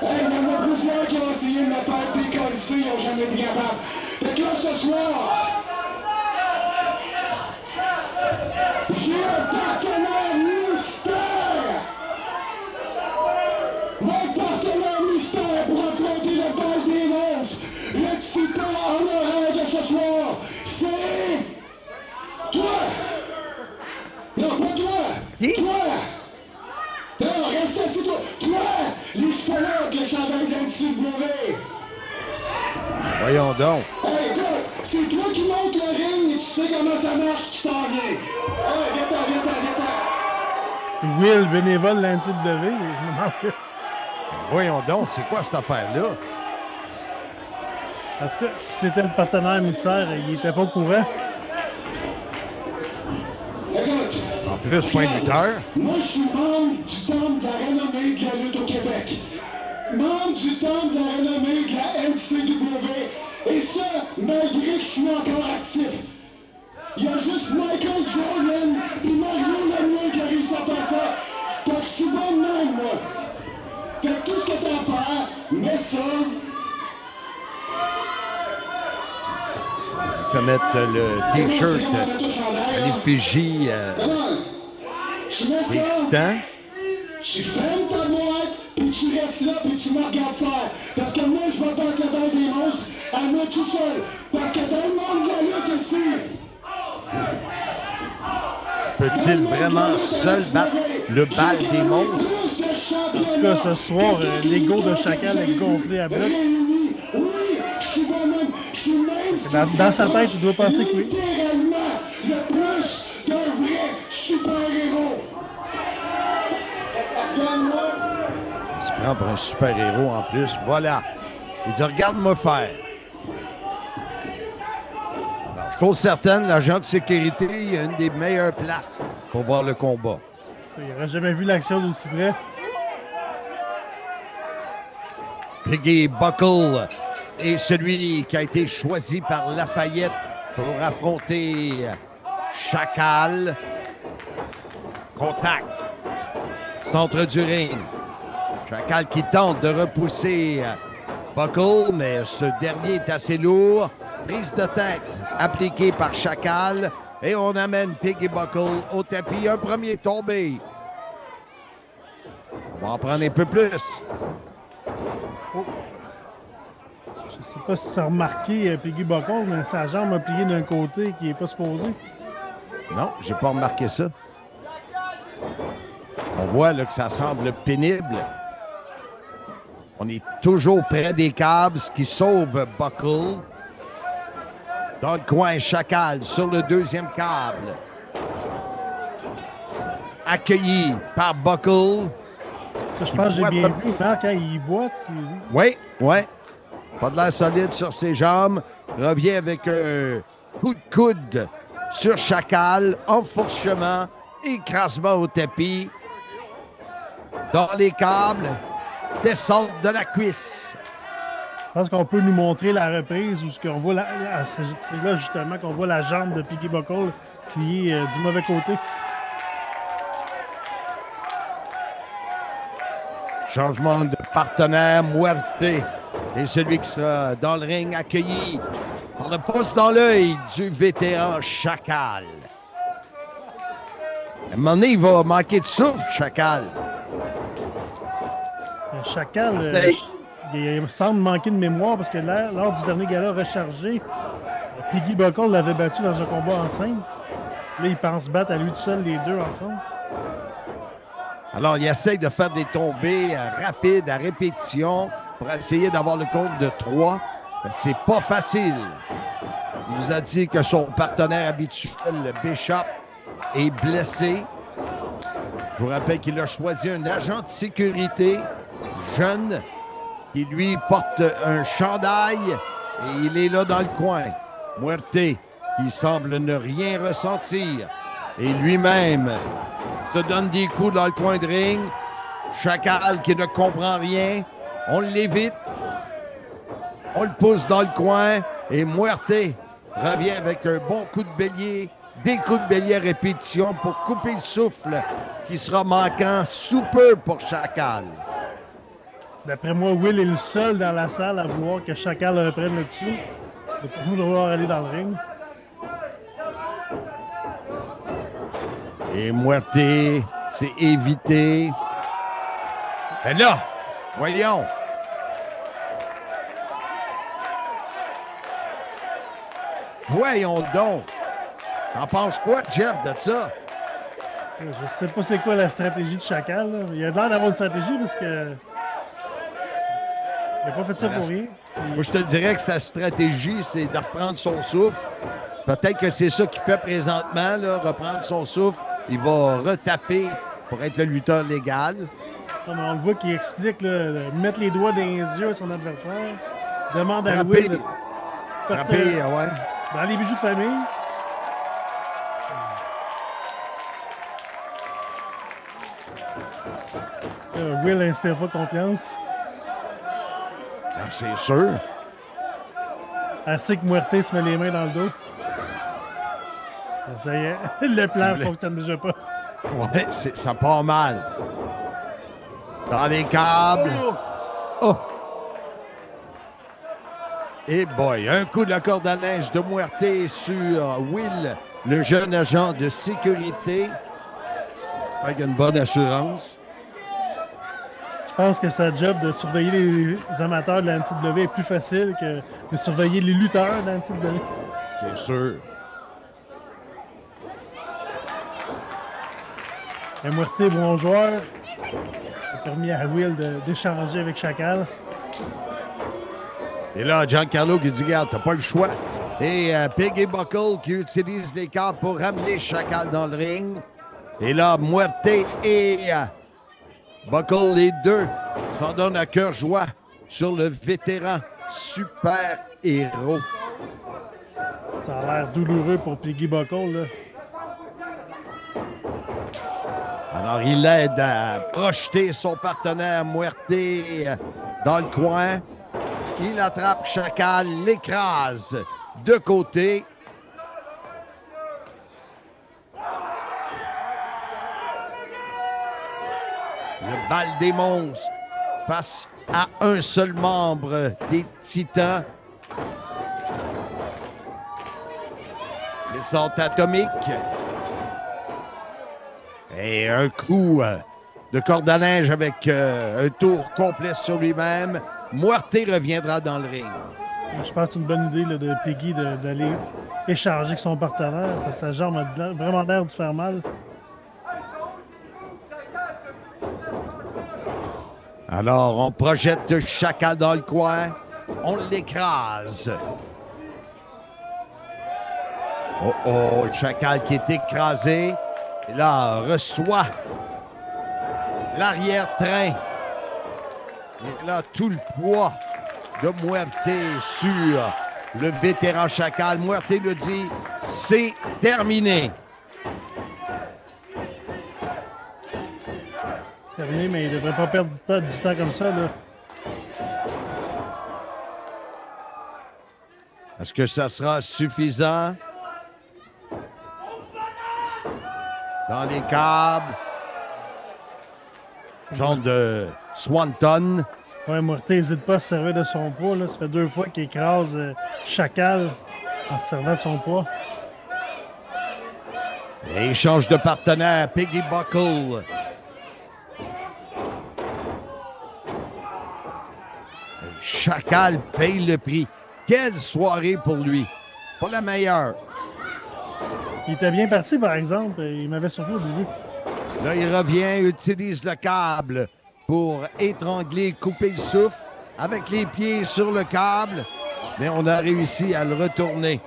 Hey, il y en a plusieurs qui ont essayé de me faire décoller, ils n'ont jamais été capables. Fait que là, ce soir, j'ai un partenaire mystère. Mon partenaire mystère pour affronter le bal des monstres. L'excitant en horaire de ce soir, c'est... toi! Non, pas toi! Qui? Toi! Non, reste assis, toi! Toi! Les cheveux là avec le chandail de l'NCW! Voyons donc. Hey, écoute, c'est toi qui montes le ring et tu sais comment ça marche, tu t'en viens! Hey, viens-t'en, viens-t'en, viens-t'en! Will, bénévole de l'NCW, je me manque. Voyons donc, c'est quoi cette affaire-là? Parce que si c'était le partenaire mystère, il était pas au courant. Écoute! En plus, point de lutteur. Moi, je suis membre du temple de la renommée de la lutte au Québec. Membre du temple de la renommée de la NCW. Et ça, malgré que je suis encore actif. Il y a juste Michael Jordan et Mario Lemieux qui a réussi à faire ça. Fait que je suis bon de même, moi. Fait que tout ce que t'as à faire, mets ça. Il fait mettre le T-shirt à l'effigie Tu mets des ça. Titans. Tu fermes ta boîte, puis tu restes là, puis tu me regardes faire. Parce que moi, je vais battre le bal des monstres à moi tout seul. Parce que dans le monde de la lutte ici... Peut-il vraiment seul battre le bal des monstres? En tout cas, ce soir, l'ego de Chacal est gonflé à bloc. Oui, je suis moi-même. Je suis même... Dans sa tête, il doit penser que oui. Littéralement, le plus d'un vrai super-héros. Regarde-moi. Il se prend pour un super-héros en plus. Voilà. Il dit, regarde-moi faire. Alors, chose certaine, l'agent de sécurité, il a une des meilleures places pour voir le combat. Il n'aurait jamais vu l'action d'aussi près. Piggy Buckle est celui qui a été choisi par Lafayette pour affronter Chacal. Contact. Centre du ring. Chacal qui tente de repousser Buckle, mais ce dernier est assez lourd. Prise de tête appliquée par Chacal. Et on amène Piggy Buckle au tapis. Un premier tombé. On va en prendre un peu plus. Je sais pas si tu as remarqué Piggy Buckle, mais sa jambe a plié d'un côté qui n'est pas supposé. Non, j'ai pas remarqué ça. On voit là, que ça semble pénible. On est toujours près des câbles, ce qui sauve Buckle. Dans le coin, Chacal sur le deuxième câble. Accueilli par Buckle. Ça, je pense que j'ai bien vu, Marc, quand il boite. Oui, oui. Pas de l'air solide sur ses jambes. Revient avec un coup de coude sur Chacal. Enfourchement. Écrasement au tapis. Dans les câbles. Descente de la cuisse. Je pense qu'on peut nous montrer la reprise où ce qu'on voit c'est là justement qu'on voit la jambe de Piggy Buckle qui est du mauvais côté. Changement de partenaire, Muerte est celui qui sera dans le ring accueilli par le pouce dans l'œil du vétéran Chacal. À un moment donné, il va manquer de souffle, Chacal. Chacal, il semble manquer de mémoire parce que lors du dernier gala rechargé, Piggy Buckle l'avait battu dans un combat en simple. Là, il pense battre à lui tout seul les deux ensemble. Alors, il essaye de faire des tombées rapides, à répétition, pour essayer d'avoir le compte de 3. C'est pas facile. Il nous a dit que son partenaire habituel, le Bishop, est blessé. Je vous rappelle qu'il a choisi un agent de sécurité jeune qui, lui, porte un chandail et il est là dans le coin. Muerte, qui semble ne rien ressentir. Et lui-même se donne des coups dans le coin de ring. Chacal qui ne comprend rien. On l'évite. On le pousse dans le coin. Et Muerte revient avec un bon coup de bélier. Des coups de bélier à répétition pour couper le souffle qui sera manquant sous peu pour Chacal. D'après moi, Will est le seul dans la salle à vouloir que Chacal reprenne le dessus. Et pour vouloir aller dans le ring. Et Muerte s'est évité. Et là, voyons. Voyons donc. T'en penses quoi, Jeff, de ça? Je sais pas c'est quoi la stratégie de Chacal. Là. Il a l'air d'avoir une stratégie parce que il n'a pas fait ça pour rien. Moi, je te dirais que sa stratégie, c'est de reprendre son souffle. Peut-être que c'est ça qu'il fait présentement, là, reprendre son souffle. Il va retaper pour être le lutteur légal. On le voit qu'il explique, là, mettre les doigts dans les yeux à son adversaire. Demande à Frapper, Will. frapper, ouais. Dans les bijoux de famille. Will n'inspire pas confiance. Ben, c'est sûr. Assez que Muerte se met les mains dans le dos. Ça y est, le plan ne fonctionne déjà pas. Ouais, ça part mal. Dans les câbles. Oh! Et boy, un coup de la corde à linge de Muerte sur Will, le jeune agent de sécurité. Avec une bonne assurance. Je pense que sa job de surveiller les amateurs de la NCW est plus facile que de surveiller les lutteurs de la NCW. C'est sûr. Et Muerte, bon joueur. A permis à Will d'échanger avec Chacal. Et là, Giancarlo qui dit, regarde, t'as pas le choix. Et Piggy Buckle qui utilise les cartes pour ramener Chacal dans le ring. Et là, Muerte et Buckle, les deux, s'en donnent à cœur joie sur le vétéran super-héros. Ça a l'air douloureux pour Piggy Buckle, là. Alors, il aide à projeter son partenaire Muerte dans le coin. Il attrape Chacal, l'écrase de côté. Le bal des monstres face à un seul membre des Titans. Les sortes atomiques. Et un coup de corde à linge avec un tour complet sur lui-même. Muerte reviendra dans le ring. Je pense que c'est une bonne idée là, de Piggy d'aller échanger avec son partenaire parce que sa jambe a vraiment l'air de faire mal. Alors, on projette Chacal dans le coin. On l'écrase. Oh, oh, Chacal qui est écrasé. Et là, reçoit l'arrière-train. Et là, tout le poids de Muerte sur le vétéran Chacal. Muerte le dit, c'est terminé. Terminé, mais il devrait pas perdre du temps comme ça, là. Est-ce que ça sera suffisant? Dans les câbles. Genre de Swanton. Ouais, Muerte n'hésite pas à se servir de son poids, là. Ça fait 2 fois qu'il écrase Chacal en se servant de son poids. Et il change de partenaire, Piggy Buckle. Chacal paye le prix. Quelle soirée pour lui. Pas la meilleure. Il était bien parti, par exemple. Il m'avait surpris au début. Là, il revient, utilise le câble pour étrangler, couper le souffle avec les pieds sur le câble. Mais on a réussi à le retourner.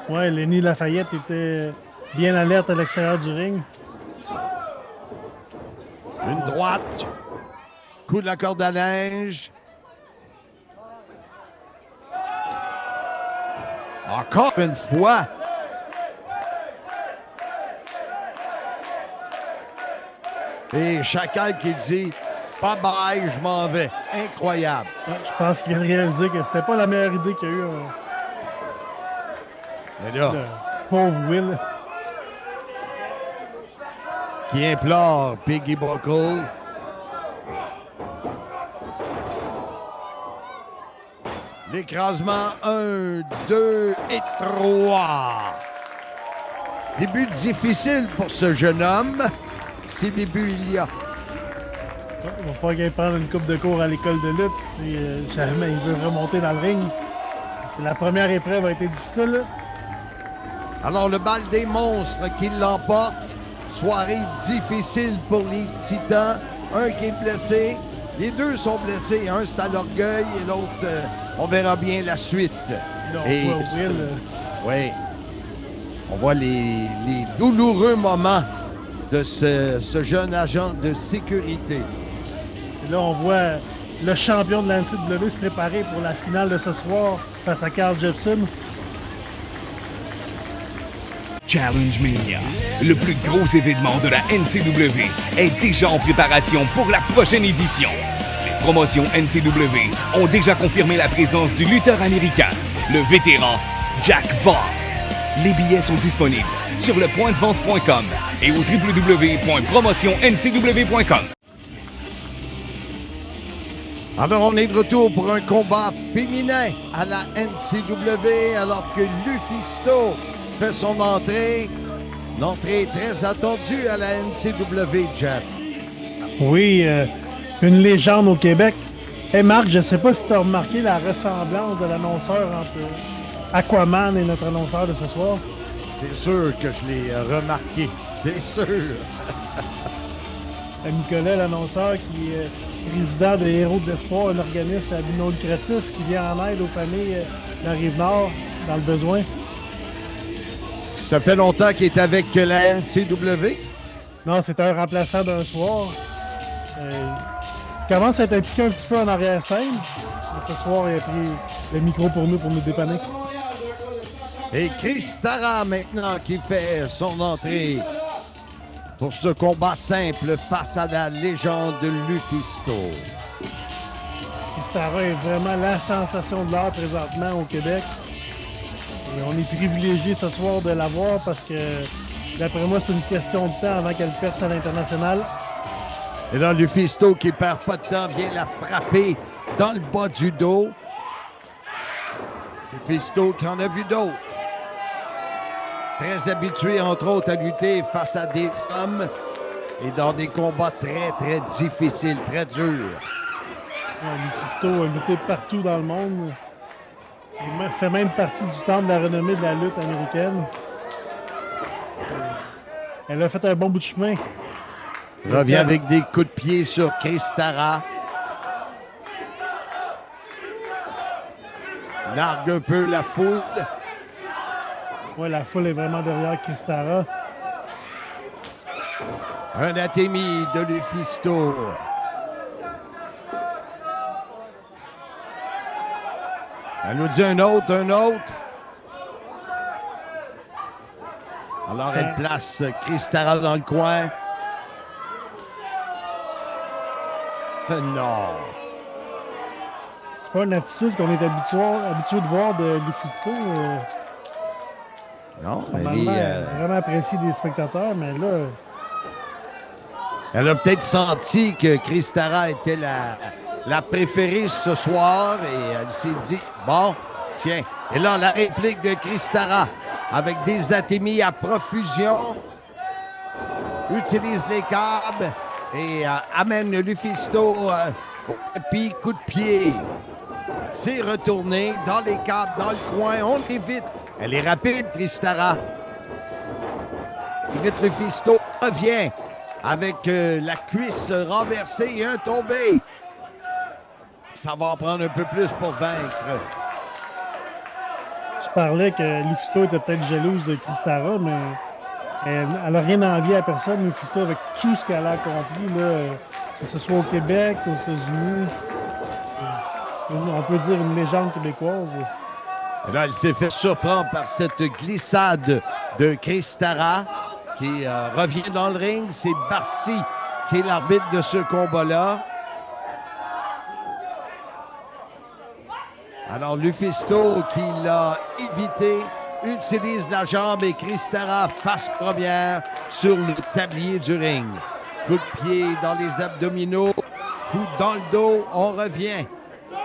Ouais, Lenny Lafayette était bien alerte à l'extérieur du ring. Une droite. Coup de la corde à linge. Encore une fois. Et Chacal qui dit « Bye bye, je m'en vais. » Incroyable. Ouais, je pense qu'il a réalisé que c'était pas la meilleure idée qu'il y a eu. Mais là, Le pauvre Will. qui implore Piggy Buckle. L'écrasement 1, 2 et 3. Début difficile pour ce jeune homme. Si début il y a. Il va falloir qu'il prenne une coupe de cours à l'école de lutte si jamais il veut remonter dans le ring. La première épreuve a été difficile. Là. Alors le bal des monstres qui l'emporte. Soirée difficile pour les Titans. Un qui est blessé. Les deux sont blessés. Un c'est à l'orgueil et l'autre, on verra bien la suite. Là, on Et voit Will, oui. On voit les douloureux moments de ce jeune agent de sécurité. et là, on voit le champion de la NCW se préparer pour la finale de ce soir face à Carl Jepson. Challenge Mania, le plus gros événement de la NCW, est déjà en préparation pour la prochaine édition. Les promotions NCW ont déjà confirmé la présence du lutteur américain, le vétéran Jack Vaughn. Les billets sont disponibles sur lepointdevente.com et au www.promotionncw.com. Alors, on est de retour pour un combat féminin à la NCW alors que Lufisto fait son entrée. Une entrée très attendue à la NCW, Jeff. Oui, une légende au Québec. Hey Marc, je sais pas si tu as remarqué la ressemblance de l'annonceur entre Aquaman et notre annonceur de ce soir. C'est sûr que je l'ai remarqué. C'est sûr. Nicolas, l'annonceur, qui est président des Héros de l'Espoir, un organisme à but non lucratif qui vient en aide aux familles de la Rive-Nord dans le besoin. Ça fait longtemps qu'il est avec la NCW. Non, c'est un remplaçant d'un soir. Il commence à être impliqué un petit peu en arrière-scène. Ce soir, il a pris le micro pour nous dépanner. Et Chris Tara maintenant qui fait son entrée pour ce combat simple face à la légende de Lufisto. Stara est vraiment la sensation de l'art présentement au Québec. Et on est privilégié ce soir de l'avoir parce que, d'après moi, c'est une question de temps avant qu'elle perce à l'international. Et là, Lufisto qui perd pas de temps vient la frapper dans le bas du dos. Lufisto qui en a vu d'autres. Très habitué, entre autres, à lutter face à des hommes et dans des combats très, très difficiles, très durs. Lufisto a lutté partout dans le monde. Il fait même partie du temple de la renommée de la lutte américaine. Elle a fait un bon bout de chemin. Revient avec des coups de pied sur Chris Tara. Largue un peu la foule. Ouais, la foule est vraiment derrière Chris Tara. Un atémie de Lufisto. Elle nous dit un autre. Alors, elle place Kristara dans le coin. Non. C'est pas une attitude qu'on est habitué de voir de Lufisto. Non, elle Normalement, est, vraiment apprécié des spectateurs, mais là, elle a peut-être senti que Kristara était la préférée ce soir et elle s'est dit, bon, tiens. Et là, la réplique de Kristara avec des atémies à profusion. Utilise les câbles et amène Lufisto au tapis, coup de pied. C'est retourné dans les câbles, dans le coin. On l'évite. Elle est rapide, Kristara. Évite Lufisto. Revient avec la cuisse renversée et un tombé. Ça va en prendre un peu plus pour vaincre. je parlais que Lufisto était peut-être jalouse de Kristara, mais elle n'a rien envie à personne, Lufisto, avec tout ce qu'elle a accompli, là, que ce soit au Québec, aux États-Unis. On peut dire une légende québécoise. Et là, elle s'est fait surprendre par cette glissade de Kristara qui revient dans le ring. C'est Barcy qui est l'arbitre de ce combat-là. Alors, Lufisto, qui l'a évité, utilise la jambe et Kristara face première sur le tablier du ring. Coup de pied dans les abdominaux, coup dans le dos, on revient.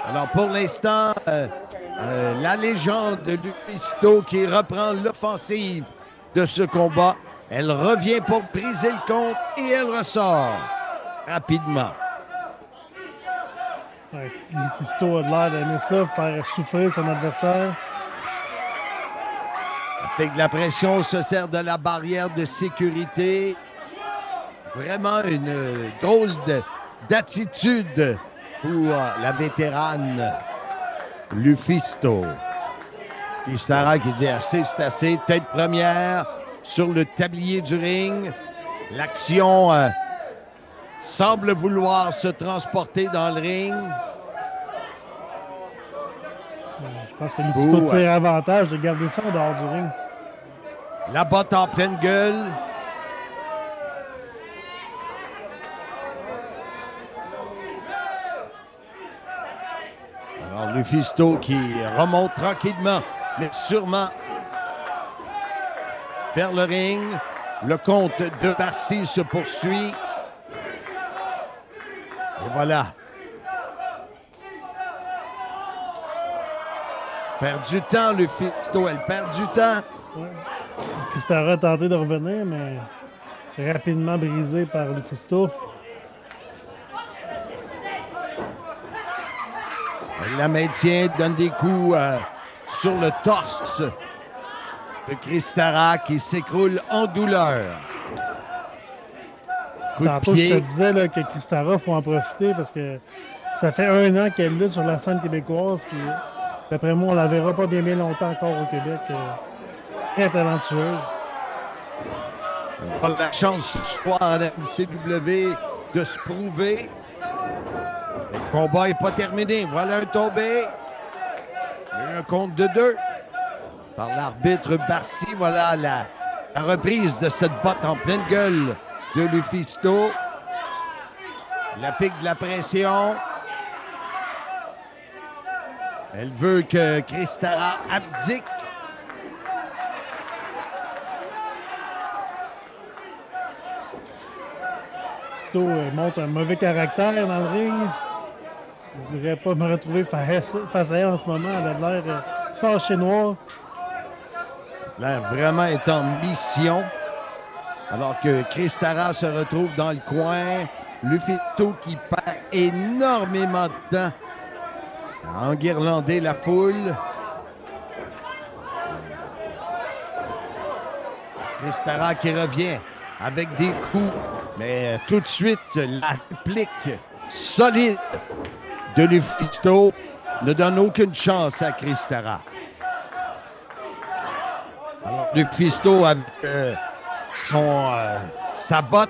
Alors, pour l'instant, la légende de Lufisto qui reprend l'offensive de ce combat. Elle revient pour briser le compte et elle ressort rapidement. Ouais, Lufisto a l'air d'aimer ça, faire souffrir son adversaire. Avec de la pression, se sert de la barrière de sécurité. Vraiment une drôle d'attitude pour la vétérane Lufisto. Kristara qui dit assez, c'est assez. Tête première sur le tablier du ring. L'action semble vouloir se transporter dans le ring. Je pense que Lufisto tire avantage de garder ça en dehors du ring. La botte en pleine gueule. Alors, Lufisto qui remonte tranquillement, mais sûrement vers le ring. Le compte de Barcy se poursuit. Et voilà. Perd du temps, Lufisto. Elle perd du temps. Ouais. Kristara a tenté de revenir, mais rapidement brisé par Lufisto. Elle la maintient, donne des coups sur le torse de Kristara qui s'écroule en douleur. Coup de Tantôt, je te pied. disais là, que Kristara, il faut en profiter parce que ça fait 1 an qu'elle lutte sur la scène québécoise. Puis, d'après moi, on la verra pas bien longtemps encore au Québec. Très talentueuse. On a la chance ce soir à la NCW de se prouver. Le combat n'est pas terminé. Voilà un tombé. Il y a eu un compte de 2 par l'arbitre Barcy. Voilà la reprise de cette botte en pleine gueule de Lufisto. La pique de la pression. Elle veut que Kristara abdique. Lufisto montre un mauvais caractère dans le ring. Je ne voudrais pas me retrouver face à elle en ce moment. Elle a l'air fâchée noire. L'air vraiment est en mission. Alors que Kristara se retrouve dans le coin. Lufisto qui perd énormément de temps à enguirlander la foule. Kristara qui revient avec des coups. Mais tout de suite, la réplique solide de Lufisto ne donne aucune chance à Kristara. Alors, Lufisto avec sa botte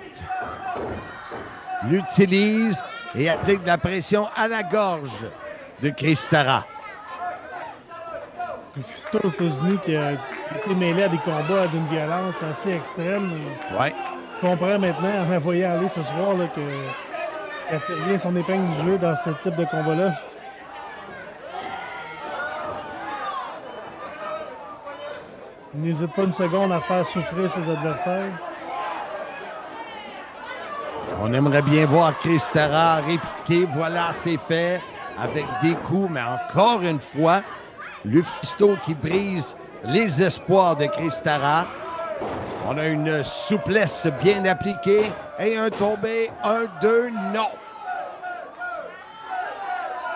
l'utilise et applique de la pression à la gorge de Kristara. Lufisto aux États-Unis qui a été mêlé à des combats d'une violence assez extrême. Ouais. Je comprends maintenant, en me voyant aller ce soir, là, qu'il attire bien son épingle du jeu dans ce type de combat-là. Il n'hésite pas une seconde à faire souffrir ses adversaires. On aimerait bien voir Chris Terra répliquer. Voilà, c'est fait. Avec des coups, mais encore une fois, Lufisto qui brise les espoirs de Chris Terra. On a une souplesse bien appliquée. Et un tombé, 1-2, non.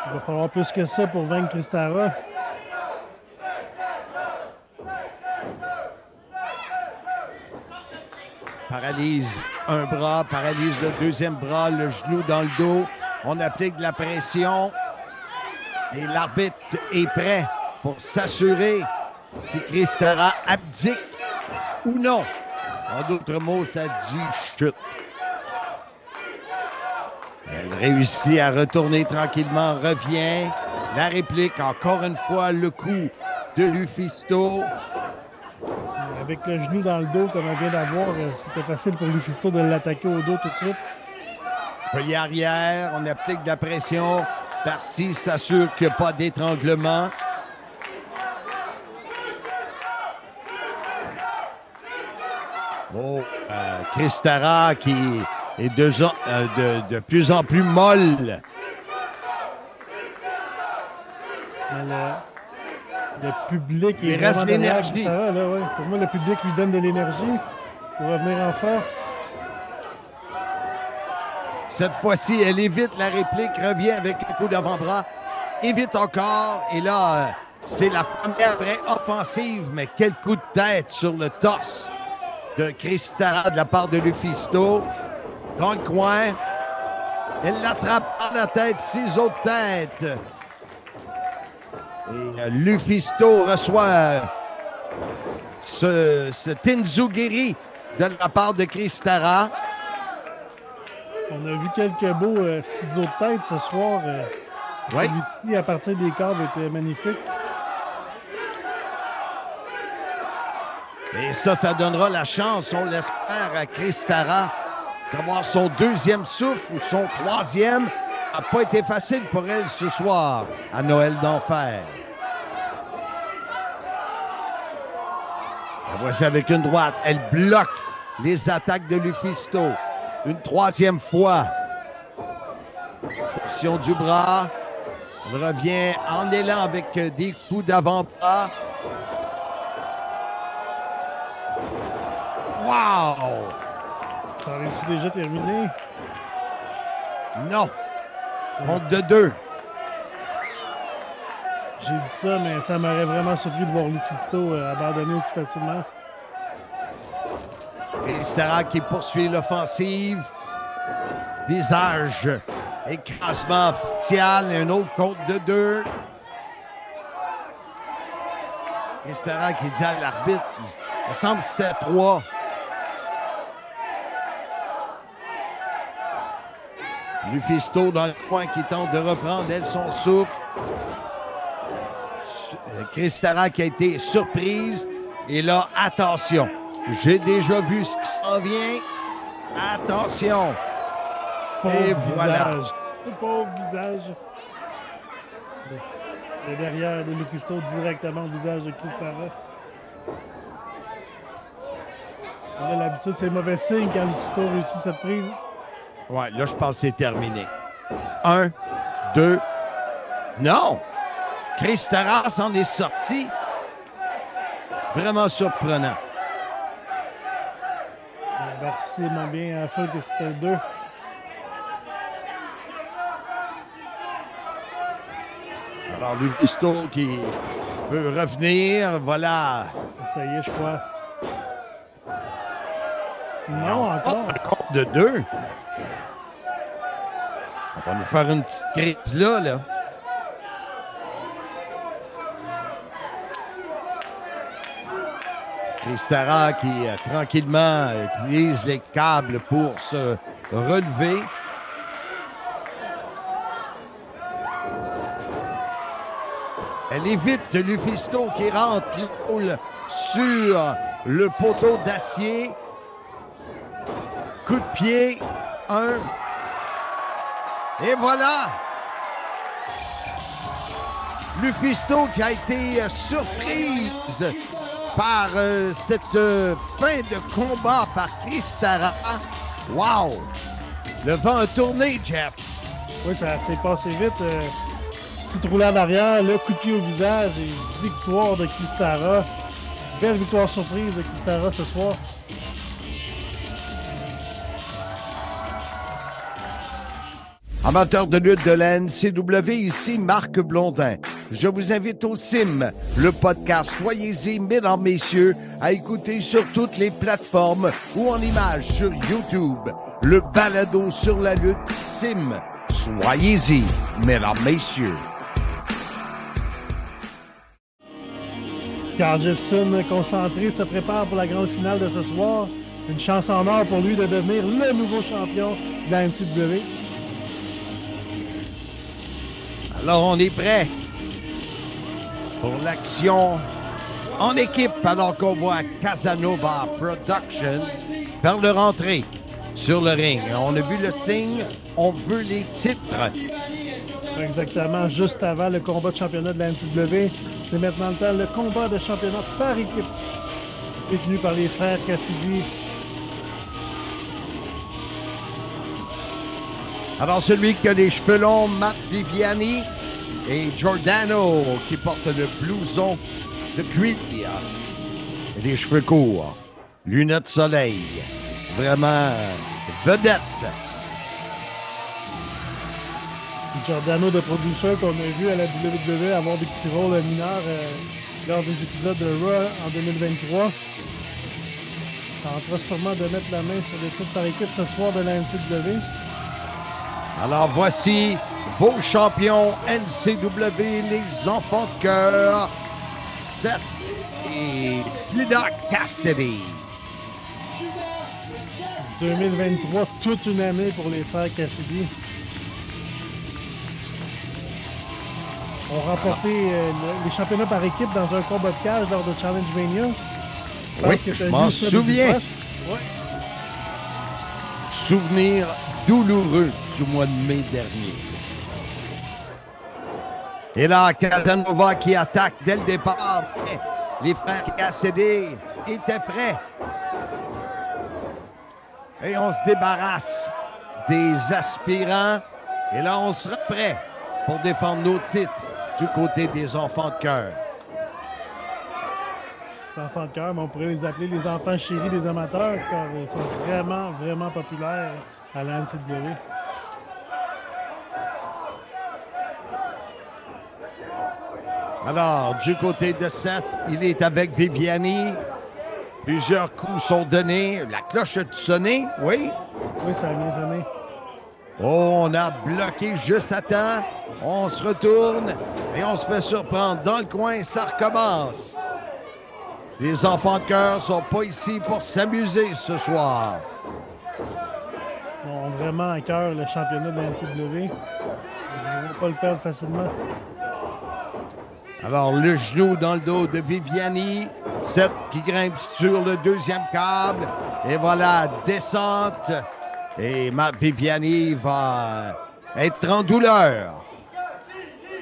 Il va falloir plus que ça pour vaincre Chris Terra. Paralyse un bras, paralyse le deuxième bras, le genou dans le dos. On applique de la pression. Et l'arbitre est prêt pour s'assurer si Chris Terra abdique ou non. En d'autres mots, ça dit chute. Elle réussit à retourner tranquillement, revient. La réplique, encore une fois, le coup de Lufisto. Avec le genou dans le dos, comme on vient d'avoir, c'était facile pour Lufisto de l'attaquer au dos tout de suite. Collier arrière, on applique de la pression. Darcy s'assure qu'il n'y a pas d'étranglement. Oh, Chris Terra qui est de plus en plus molle. Le public Il est reste vraiment derrière l'énergie. Chris Terra, là, ouais. Pour moi, le public lui donne de l'énergie pour revenir en force. Cette fois-ci, elle évite la réplique, revient avec un coup d'avant-bras, évite encore. Et là, c'est la première vraie offensive, mais quel coup de tête sur le torse de Chris Terra de la part de Lufisto. Dans le coin, elle l'attrape par la tête, 6 autres têtes. Et Lufisto reçoit ce Tinzugiri de la part de Chris Terra. On a vu quelques beaux ciseaux de tête ce soir. Oui. Celui-ci, à partir des cordes, était magnifique. Et ça donnera la chance, on l'espère, à Chris Terra d'avoir son deuxième souffle ou son troisième. Ça n'a pas été facile pour elle ce soir à Noël d'Enfer. La voici avec une droite. Elle bloque les attaques de Lufisto. Une troisième fois. Portion du bras. Elle revient en élan avec des coups d'avant-bras. Wow! Ça aurait-tu déjà terminé? Non. Compte de 2. J'ai dit ça, mais ça m'aurait vraiment surpris de voir Lufisto abandonner aussi facilement. Chris Terra qui poursuit l'offensive. Visage. Écrasement facial. Un autre compte de 2. Chris Terra qui dit à l'arbitre, il me semble que c'était 3. Lufisto dans le coin qui tente de reprendre, elle, son souffle. Chris Terra qui a été surprise. Et là, attention. J'ai déjà vu ce qui s'en vient. Attention. Et voilà. Le pauvre visage. Le derrière de Lufisto directement au visage de Chris Terra. Là, l'habitude, c'est mauvais signe quand Lufisto réussit cette prise. Ouais, là, je pense que c'est terminé. 1, 2. Non! Chris Terra s'en est sorti. Vraiment surprenant. Merci, mon bien, à la fin que c'était 2. Alors, Lufisto qui veut revenir. Voilà. Ça y est, je crois. Non, encore. Un compte de 2. On va nous faire une petite crise là. Chris Terra qui tranquillement utilise les câbles pour se relever. Elle évite Lufisto qui rentre sur le poteau d'acier. Coup de pied, 1. Et voilà! Lufisto qui a été surprise par cette fin de combat par Kristara. Wow! Le vent a tourné, Jeff. Oui, ça s'est passé vite. Petite roulade arrière, le coup de pied au visage et victoire de Kristara. Belle victoire surprise de Kristara ce soir. Amateurs de lutte de la NCW, ici Marc Blondin. Je vous invite au CIM, le podcast Soyez-y, mesdames, messieurs, à écouter sur toutes les plateformes ou en images sur YouTube. Le balado sur la lutte CIM. Soyez-y, mesdames, messieurs. Carl Jepson, concentré, se prépare pour la grande finale de ce soir. Une chance en or pour lui de devenir le nouveau champion de la NCW. Alors, on est prêt pour l'action en équipe alors qu'on voit Casanova Productions faire leur entrée sur le ring. On a vu le signe, on veut les titres. Exactement, juste avant le combat de championnat de la NCW. C'est maintenant le temps, le combat de championnat par équipe, détenu par les frères Cassidy. Alors, celui qui a les cheveux longs, Matt Viviani, et Giordano, qui porte le blouson de cuir et les cheveux courts, lunettes soleil, vraiment vedette. Giordano de producer qu'on a vu à la WWE avoir des petits rôles mineurs lors des épisodes de Raw en 2023. Tentera sûrement de mettre la main sur les titres par équipe ce soir de la NCW. Alors voici vos champions NCW, les enfants de cœur, Seth et Lydia Cassidy. 2023, toute une année pour les frères Cassidy. Ont remporté les championnats par équipe dans un combat de cage lors de Challenge Mania. Oui, je m'en souviens. Ouais. Souvenir douloureux du mois de mai dernier. Et là, Casanova qui attaque dès le départ. Les frères Cassidy étaient prêts. Et on se débarrasse des aspirants. Et là, on sera prêt pour défendre nos titres du côté des enfants de cœur. Les enfants de cœur, mais on pourrait les appeler les enfants chéris des amateurs, car ils sont vraiment, vraiment populaires à la NCW. Alors, du côté de Seth, il est avec Viviani. Plusieurs coups sont donnés. La cloche a sonné, oui. Oui, ça a bien sonné. Oh, on a bloqué juste à temps. On se retourne et on se fait surprendre. Dans le coin, ça recommence. Les enfants de cœur sont pas ici pour s'amuser ce soir. Ils ont vraiment à cœur le championnat de la NCW. Ils ne vont pas le perdre facilement. Alors, le genou dans le dos de Viviani. Seth qui grimpe sur le deuxième câble. Et voilà, descente. Et Matt Viviani va être en douleur.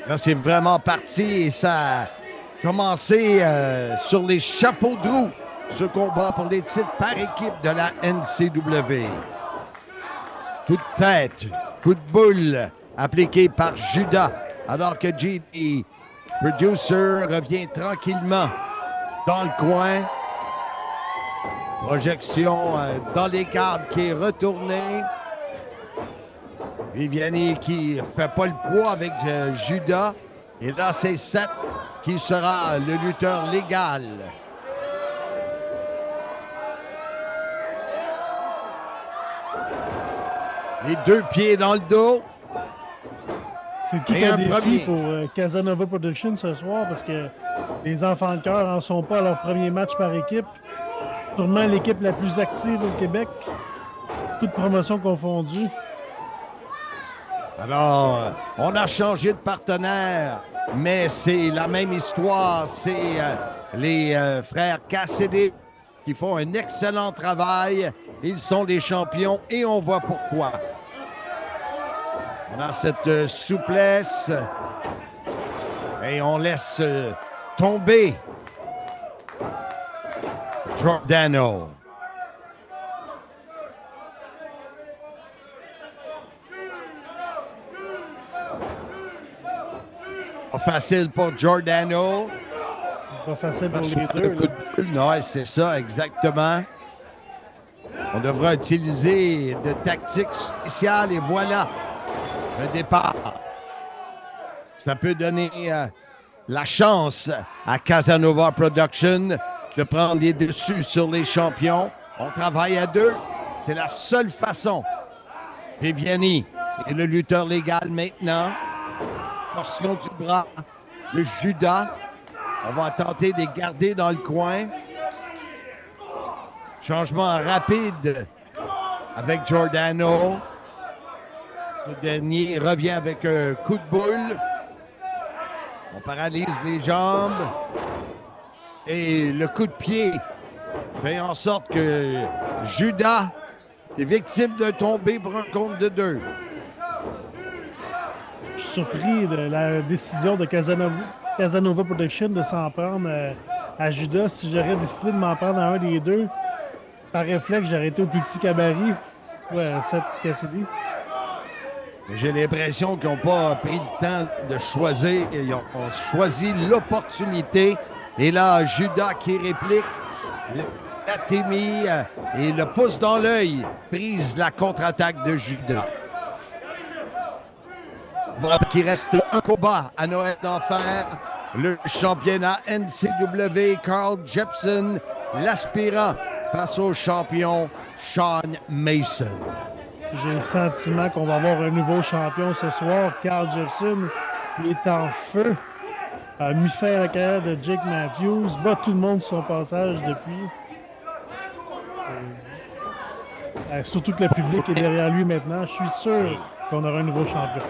Là, c'est vraiment parti et ça a commencé sur les chapeaux de roue, ce combat pour les titres par équipe de la NCW. Coup de tête, coup de boule appliqué par Judas, alors que JD, producer, revient tranquillement dans le coin. Projection dans les câbles qui est retournée. Viviani qui fait pas le poids avec Judas. Et là, c'est Seth qui sera le lutteur légal. Les deux pieds dans le dos. C'est tout Et un un défi premier. pour Casanova Productions ce soir parce que les enfants de cœur n'en sont pas à leur premier match par équipe. Sûrement l'équipe la plus active au Québec. Toute promotion confondue. Alors, on a changé de partenaire, mais c'est la même histoire. C'est les frères Cassidy qui font un excellent travail. Ils sont les champions et on voit pourquoi. On a cette souplesse et on laisse tomber Giordano. Pas facile pour Giordano. Pas facile pour Sur les le deux. coup là. de boule, non, c'est ça, exactement. On devra utiliser de tactiques spéciales et voilà le départ. Ça peut donner la chance à Casanova Production de prendre les dessus sur les champions. On travaille à deux. C'est la seule façon. Viviani est le lutteur légal maintenant. Portion du bras de Judas. On va tenter de les garder dans le coin. Changement rapide avec Giordano. Le dernier revient avec un coup de boule. On paralyse les jambes. Et le coup de pied fait en sorte que Judas est victime de tomber pour un compte de 2. Je suis surpris de la décision de Casanova Production de s'en prendre à Judas. Si j'aurais décidé de m'en prendre à un des deux, par réflexe, j'aurais été au plus petit cabaret. Ouais, Seth Cassidy. J'ai l'impression qu'ils n'ont pas pris le temps de choisir. Ils ont choisi l'opportunité. Et là, Judas qui réplique. Latemi et le pouce dans l'œil prise la contre-attaque de Judas. Voilà qu'il reste un combat à Noël d'enfer. Le championnat NCW, Carl Jepson, l'aspirant face au champion Sean Mason. J'ai le sentiment qu'on va avoir un nouveau champion ce soir. Carl Jepson, il est en feu. A mis fin à la carrière de Jake Matthews. Bat tout le monde sur son passage depuis. Surtout que le public est derrière lui maintenant. Je suis sûr qu'on aura un nouveau champion.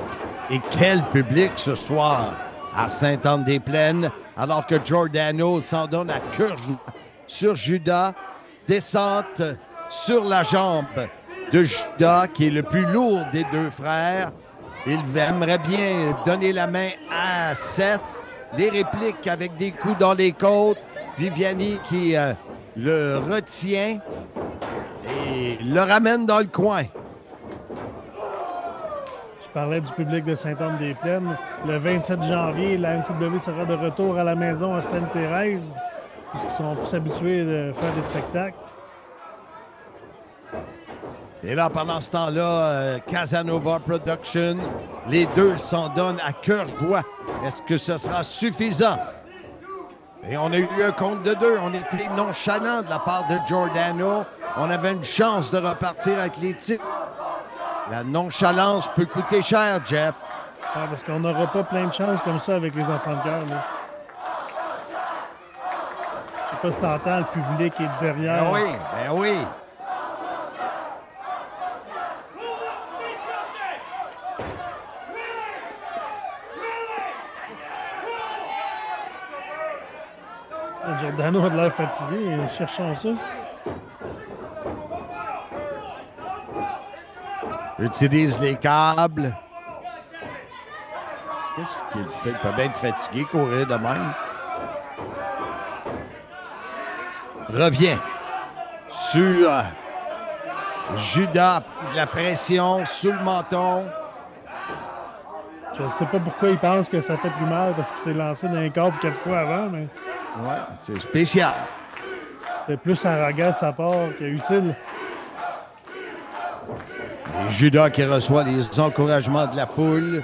Et quel public ce soir à Sainte-Anne-des-Plaines, alors que Giordano s'en donne à cœur sur Judas. Descente sur la jambe de Judas, qui est le plus lourd des deux frères. Il aimerait bien donner la main à Seth. Les répliques avec des coups dans les côtes. Viviani qui le retient et le ramène dans le coin. Je parlais du public de Sainte-Anne-des-Plaines. Le 27 janvier, la NCW sera de retour à la maison à Sainte-Thérèse, puisqu'ils sont plus habitués de faire des spectacles. Et là, pendant ce temps-là, Casanova Production, les deux s'en donnent à cœur joie. Est-ce que ce sera suffisant? Et on a eu un compte de 2. On était nonchalant de la part de Giordano. On avait une chance de repartir avec les titres. La nonchalance peut coûter cher, Jeff. Ah, parce qu'on n'aura pas plein de chances comme ça avec les enfants de cœur. Là. Je sais pas si t'entends, le public est derrière. Ben oui, ben oui. Giordano a de l'air fatigué. Cherchons ça. Utilise les câbles. Qu'est-ce qu'il fait? Il peut bien être fatigué, courir de même. Revient sur Judas. De la pression sous le menton. Je ne sais pas pourquoi il pense que ça fait plus mal parce qu'il s'est lancé dans un câble 4 fois avant, mais Ouais, c'est spécial. c'est plus arrogant de sa part qu'utile. Et Judas qui reçoit les encouragements de la foule.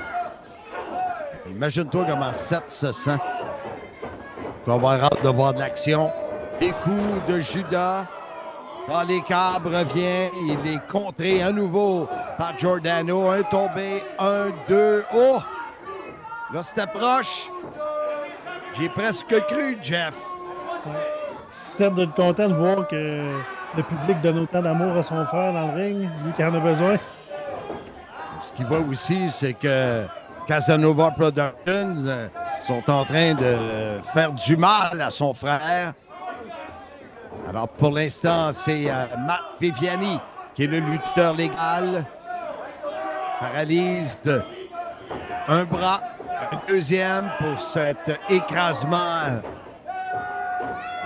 Imagine-toi comment Seth se sent. On va avoir hâte de voir de l'action. Les coups de Judas. Quand les câbles revient, il est contré à nouveau par Giordano. Un tombé, 1, 2. Oh! Là, c'était proche. J'ai presque cru, Jeff. Seth doit être content de voir que le public donne autant d'amour à son frère dans le ring, lui qui en a besoin. Ce qu'il voit aussi, c'est que Casanova Productions sont en train de faire du mal à son frère. Alors, pour l'instant, c'est Matt Viviani qui est le lutteur légal. Paralyse un bras, un deuxième pour cet écrasement.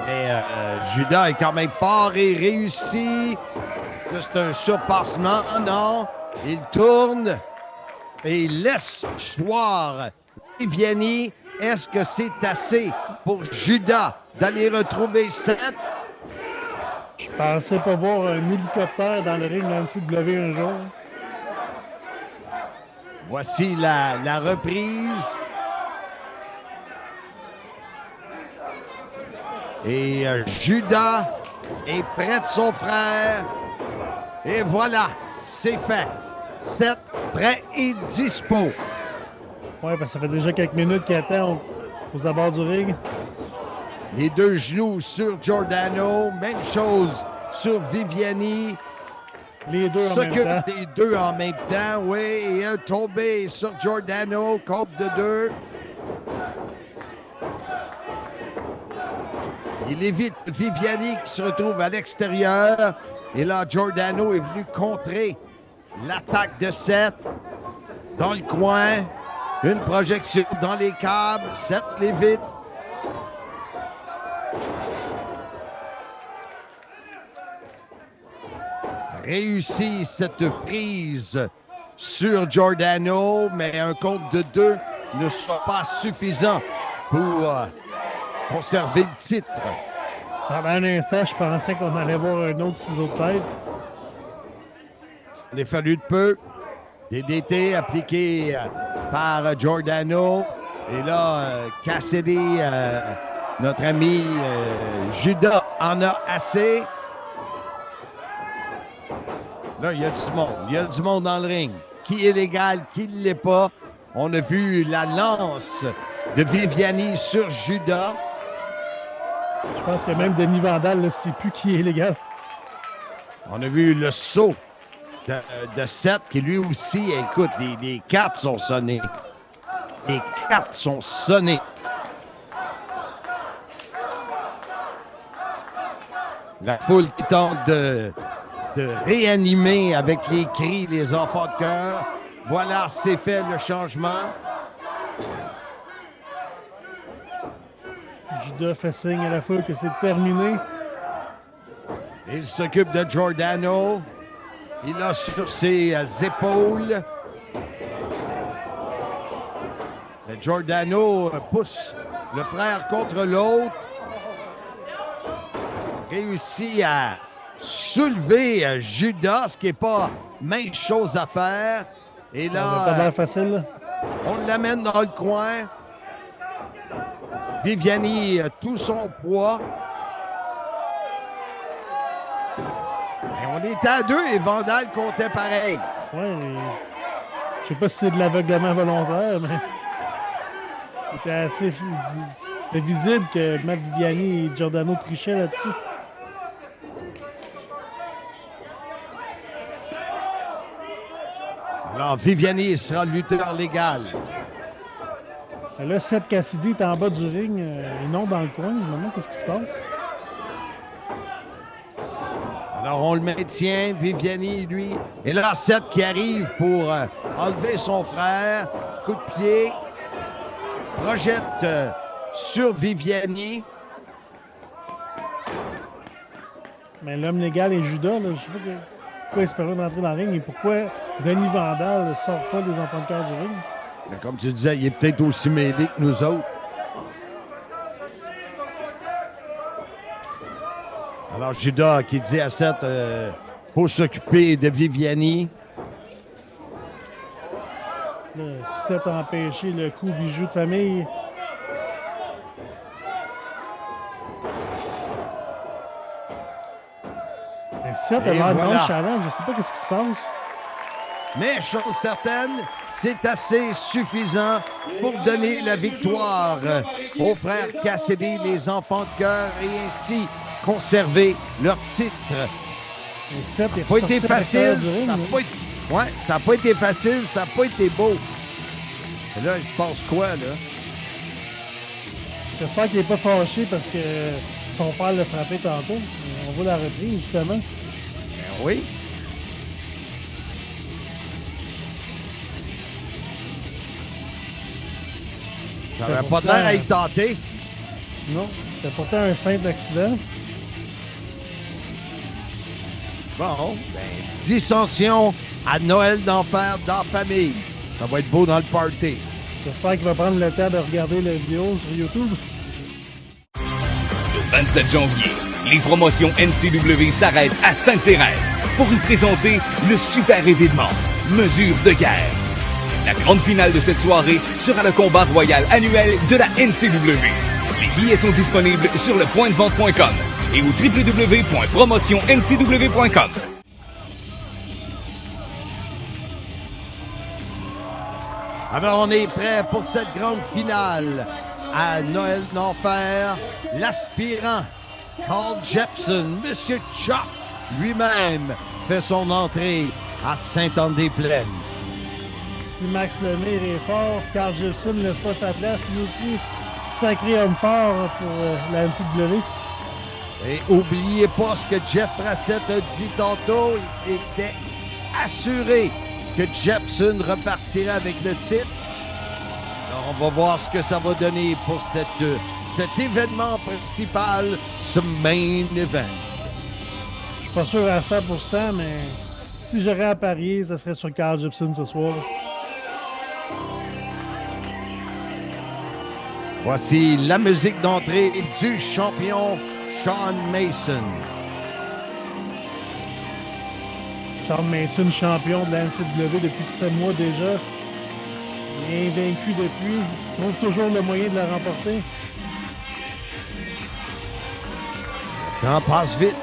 Mais Judas est quand même fort et réussit. Là, c'est un surpassement. Non, il tourne et il laisse choir Viviani. Est-ce que c'est assez pour Judas d'aller retrouver Seth? Je pensais pas voir un hélicoptère dans le ring de la NCW un jour. Voici la reprise. Et Judas est près de son frère. Et voilà, c'est fait. Seth prêt et dispo. Ouais, parce que ça fait déjà quelques minutes qu'il attend aux abords du ring. Les deux genoux sur Giordano. Même chose sur Viviani. Les deux en même S'occupe temps. des deux en même temps, oui. Et un tombé sur Giordano, compte de deux. Il évite Viviani qui se retrouve à l'extérieur. Et là, Giordano est venu contrer l'attaque de Seth dans le coin. Une projection dans les câbles. Seth l'évite. Réussit cette prise sur Giordano, mais un compte de deux ne sera pas suffisant pour conserver le titre. Pendant un instant, je pensais qu'on allait voir un autre ciseau de tête. Il a fallu de peu. DDT appliqué par Giordano. Et là, Cassidy, notre ami Judas, en a assez. Là, il y a du monde. Il y a du monde dans le ring. Qui est légal, qui ne l'est pas. On a vu la lance de Viviani sur Judas. Je pense que même Denis Vandal ne sait plus qui est légal. On a vu le saut de Seth qui lui aussi, écoute, les cartes sont sonnées. Les cartes sont sonnées. La foule qui tente de réanimer avec les cris les enfants de cœur. Voilà, c'est fait le changement. Judas fait signe à la foule que c'est terminé. Il s'occupe de Giordano. Il a sur ses épaules. Mais Giordano pousse le frère contre l'autre. Réussit à soulever Judas, ce qui n'est pas mince chose à faire. Et Ça n'a pas là, l'air facile. Là. on l'amène dans le coin. Viviani, tout son poids. Et on était à deux et Vandal comptait pareil. Ouais, je sais pas si c'est de l'aveuglement volontaire, mais c'était assez visible que Matt Viviani et Giordano trichaient là-dessus. Alors, Viviani sera lutteur légal. Là, Seth Cassidy est en bas du ring et non dans le coin. Je me demande qu'est-ce qui se passe. Alors, on le maintient, Viviani, lui. Et là, Seth qui arrive pour enlever son frère. Coup de pied. Projette sur Viviani. Mais l'homme légal et Judas, là, je sais pas pourquoi espérer d'entrer dans le ring et pourquoi Denis Vandal ne sort pas des enfants de cœur du ring. Mais comme tu disais, il est peut-être aussi mêlé que nous autres. Alors, Judas qui dit à Seth, faut s'occuper de Viviani. Là, Seth a empêché le coup bijou de famille. Mais Seth a Et l'air voilà. nonchalant, je sais pas qu'est-ce qui se passe. Mais chose certaine, c'est assez suffisant pour donner la victoire aux frères Cassidy, les enfants de cœur, et ainsi conserver leur titre. Et Seth est Ça n'a pas été ressorti à l'extérieur facile. du ring, Ça n'a là. pas été... Ouais, ça n'a pas été facile, ça n'a pas été beau. Et là, il se passe quoi, là? J'espère qu'il n'est pas fâché parce que son père l'a frappé tantôt. On voit la reprise, justement. Ben oui. Ça n'avait pas l'air à y tenter. Non, c'était pourtant un simple accident. Bon, ben, dissension à Noël d'enfer dans la famille. Ça va être beau dans le party. J'espère qu'il va prendre le temps de regarder la vidéo sur YouTube. Le 27 janvier, les promotions NCW s'arrêtent à Sainte-Thérèse pour y présenter le super événement Mesure de guerre. La grande finale de cette soirée sera le combat royal annuel de la NCW. Les billets sont disponibles sur le pointdevente.com et au www.promotionncw.com. Alors, on est prêt pour cette grande finale à Noël d'enfer. L'aspirant Carl Jepson, Monsieur Chop, lui-même fait son entrée à Saint-Anne-des-Plaines. Si Max Lemire est fort, Carl Jepson ne laisse pas sa place. Lui aussi, sacré homme fort pour la NCW. Et oubliez pas ce que Jeff Rassett a dit tantôt. Il était assuré que Jepson repartirait avec le titre. Alors, on va voir ce que ça va donner pour cet événement principal, ce main event. Je suis pas sûr à 100%, mais si j'aurais à parier, ça serait sur Carl Jepson ce soir. Voici la musique d'entrée du champion Shawn Mason. Shawn Mason, champion de la NCW depuis 7 mois déjà. Il est invaincu depuis. Il trouve toujours le moyen de la remporter. Le temps passe vite.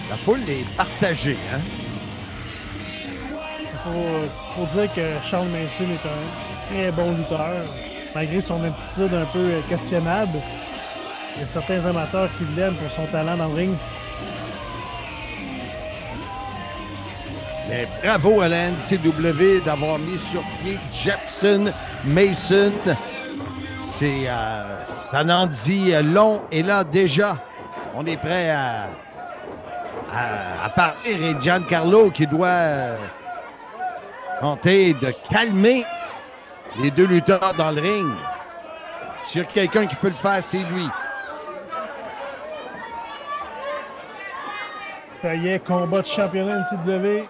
La foule est partagée, hein? Il faut dire que Shawn Mason est un très bon lutteur, malgré son attitude un peu questionnable. Il y a certains amateurs qui l'aiment pour son talent dans le ring. Mais bravo à la NCW d'avoir mis sur pied Jepson Mason. Ça n'en dit long. Et là, déjà, on est prêt à partir. Et Giancarlo qui doit tenter de calmer les deux lutteurs dans le ring. S'il y a quelqu'un qui peut le faire, c'est lui. Ça y est, combat de championnat NCW.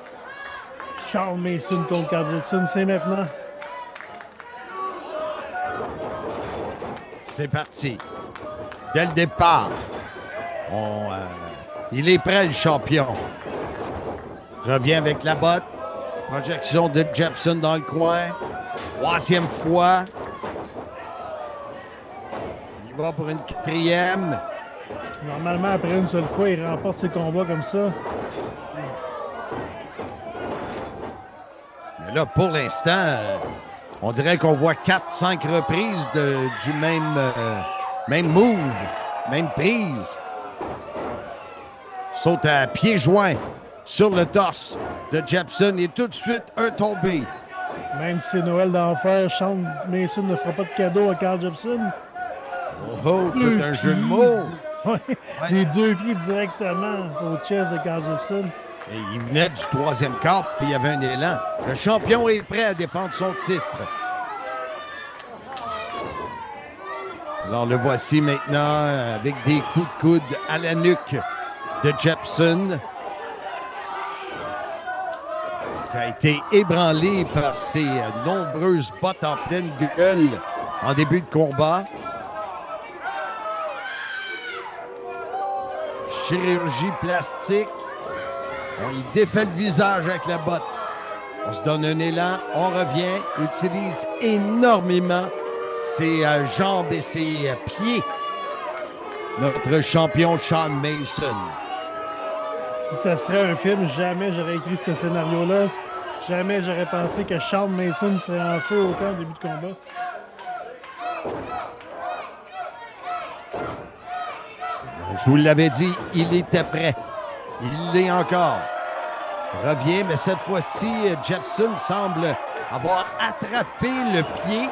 Shawn Mason contre Carl Jepson, c'est maintenant. C'est parti. Dès le départ, il est prêt, le champion. Revient avec la botte. Projection de Jepson dans le coin. 3e fois. Il va pour une 4e. Normalement, après une seule fois, il remporte ses combats comme ça. Mais là, pour l'instant, on dirait qu'on voit 4-5 reprises du même move, même prise. Saute à pieds joints sur le torse de Jepson et tout de suite un tombé. Même si c'est Noël d'enfer, Shawn Mason ne fera pas de cadeau à Carl Jepson. Oh, tout un jeu de mots. Ouais. Les deux pieds directement au chest de Carl Jepson. Et il venait du 3e quart, puis il y avait un élan. Le champion est prêt à défendre son titre. Alors le voici maintenant avec des coups de coude à la nuque de Jepson, qui a été ébranlé par ses nombreuses bottes en pleine gueule en début de combat. Chirurgie plastique. On y défait le visage avec la botte. On se donne un élan, on revient, utilise énormément ses jambes et ses pieds. Notre champion Shawn Mason. Si ça serait un film, jamais j'aurais écrit ce scénario-là. Jamais j'aurais pensé que Shawn Mason serait en feu autant au début de combat. Je vous l'avais dit, il était prêt. Il l'est encore. Revient, mais cette fois-ci, Jepson semble avoir attrapé le pied.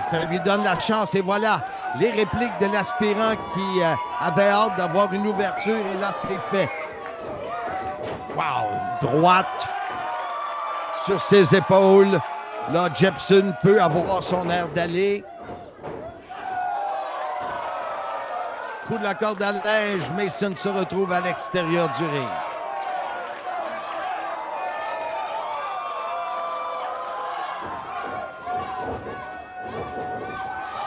Ça lui donne la chance. Et voilà, les répliques de l'aspirant qui avait hâte d'avoir une ouverture. Et là, c'est fait. Wow! Droite sur ses épaules. Là, Jepson peut avoir son air d'aller. Coup de la corde à linge, Mason se retrouve à l'extérieur du ring.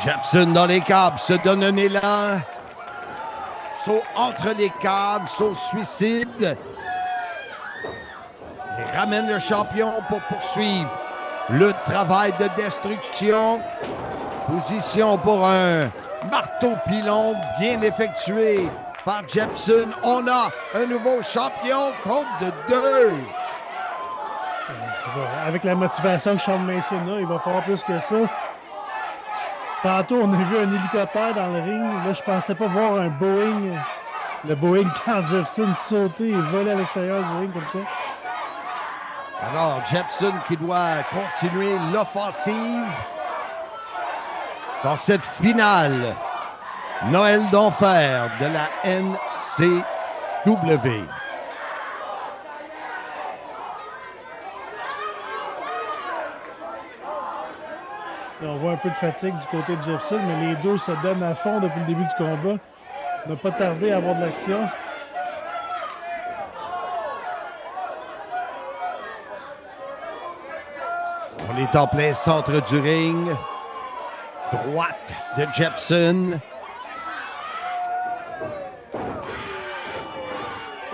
Jepson dans les câbles se donne un élan. Saut entre les câbles, saut suicide. Et ramène le champion pour poursuivre le travail de destruction. Position pour un marteau-pilon bien effectué par Jepson. On a un nouveau champion, compte de 2. Avec la motivation que Shawn Mason a, il va falloir plus que ça. Tantôt, on a vu un hélicoptère dans le ring. Là, je pensais pas voir un Boeing. Le Boeing Carl Jepson sauter et voler à l'extérieur du ring comme ça. Alors, Jepson qui doit continuer l'offensive dans cette finale Noël d'enfer de la NCW. Là, on voit un peu de fatigue du côté de Jepson, mais les deux se donnent à fond depuis le début du combat. On n'a pas tardé à avoir de l'action. On est en plein centre du ring. Droite de Jepson.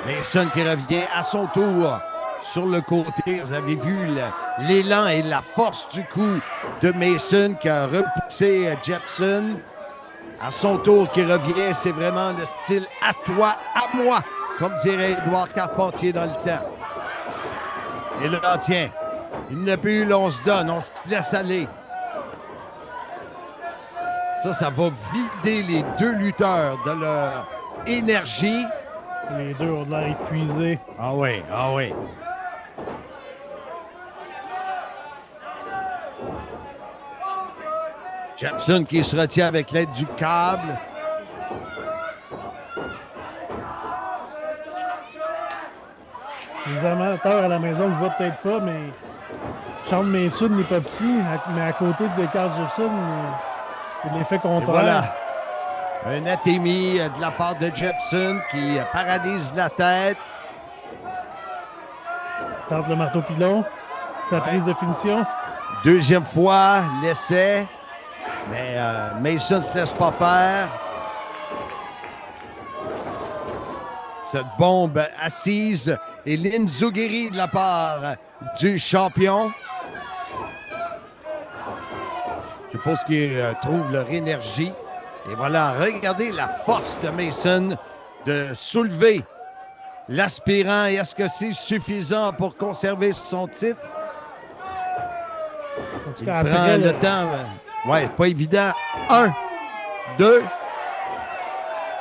Mason qui revient à son tour sur le côté. Vous avez vu l'élan et la force du coup de Mason qui a repoussé Jepson. À son tour qui revient, c'est vraiment le style à toi, à moi, comme dirait Édouard Carpentier dans le temps. Et là, tiens, il n'a plus, là, on se donne, on se laisse aller. Ça va vider les deux lutteurs de leur énergie. Les deux ont l'air épuisés. Ah oui, ah oui. Jepson qui se retient avec l'aide du câble. Les amateurs à la maison ne le voient peut-être pas, mais Shawn Mason n'est pas petit, mais à côté de Carl Jepson, il l'effet Et contraire. voilà. Un atémie de la part de Jepson qui paralyse la tête. Tente le marteau-pilon, sa prise de finition. Deuxième fois, l'essai. Mais Mason ne se laisse pas faire. Cette bombe assise et l'Inzugiri de la part du champion. Je pense qu'ils trouvent leur énergie. Et voilà, regardez la force de Mason de soulever l'aspirant. Est-ce que c'est suffisant pour conserver son titre? En tout Il cas, prend après le temps. Ouais, pas évident. 1, 2.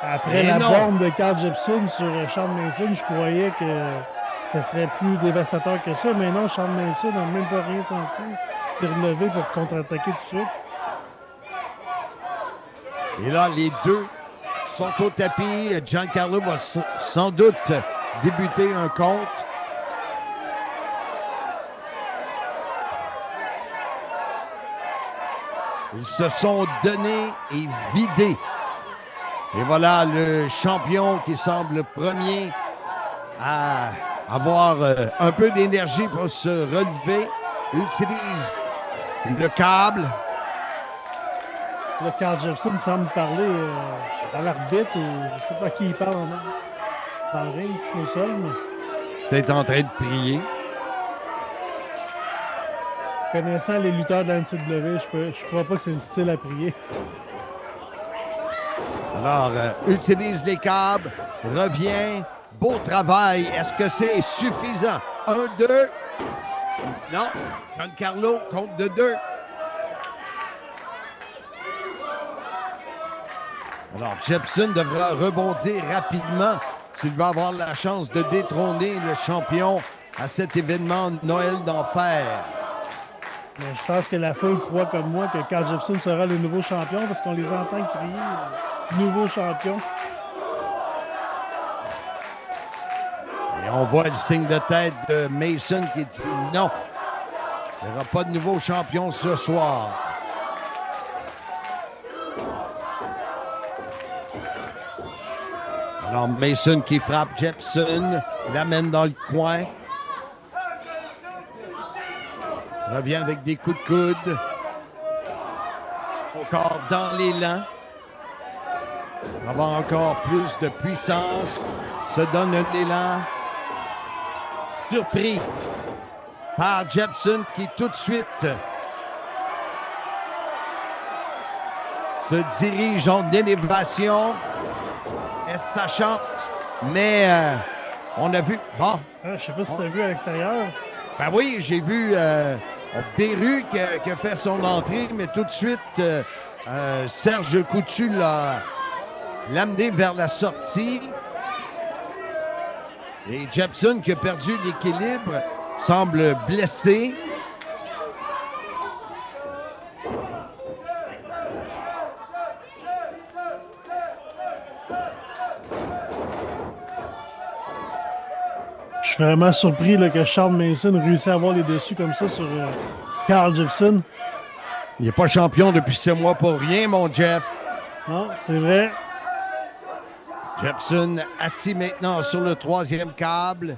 Après Et la non. bombe de Carl Jepson sur Shawn Mason, je croyais que ça serait plus dévastateur que ça, mais non, Shawn Mason n'a même pas rien senti. Il s'est relevé pour contre-attaquer tout de suite. Et là, les deux sont au tapis. Giancarlo va sans doute débuter un compte. Ils se sont donnés et vidés. Et voilà le champion qui semble premier à avoir un peu d'énergie pour se relever. Il utilise le câble. Là, Carl Jepson semble parler à l'arbitre, ou je ne sais pas à qui il parle dans le ring, au sol, mais Peut-être en train de prier. connaissant les lutteurs de la NCW, je crois pas que c'est le style à prier. Alors, utilise les câbles, revient, beau travail. Est-ce que c'est suffisant? 1, 2. Non, Giancarlo compte de 2. Alors, Jepson devra rebondir rapidement s'il veut avoir la chance de détrôner le champion à cet événement Noël d'enfer. Mais je pense que la foule croit comme moi que Carl Jepson sera le nouveau champion parce qu'on les entend crier « nouveau champion ». Et on voit le signe de tête de Mason qui dit non. Il n'y aura pas de nouveau champion ce soir. Alors Mason qui frappe Jepson, l'amène dans le coin. Revient avec des coups de coude. Encore dans l'élan. Avoir encore plus de puissance. Se donne un élan. Surpris par Jepson qui tout de suite se dirige en élévation. Est-ce sa chance? Mais on a vu... Bon. Je sais pas si tu as vu à l'extérieur. Ben oui, j'ai vu Beru qui a fait son entrée, mais tout de suite, Serge Coutu l'a amené vers la sortie. Et Jepson, qui a perdu l'équilibre, semble blessé. Je suis vraiment surpris là, que Charles Mason réussisse à avoir les dessus comme ça sur Carl Jepson. Il n'est pas champion depuis 6 mois pour rien, mon Jeff. Non, c'est vrai. Jepson assis maintenant sur le 3e câble.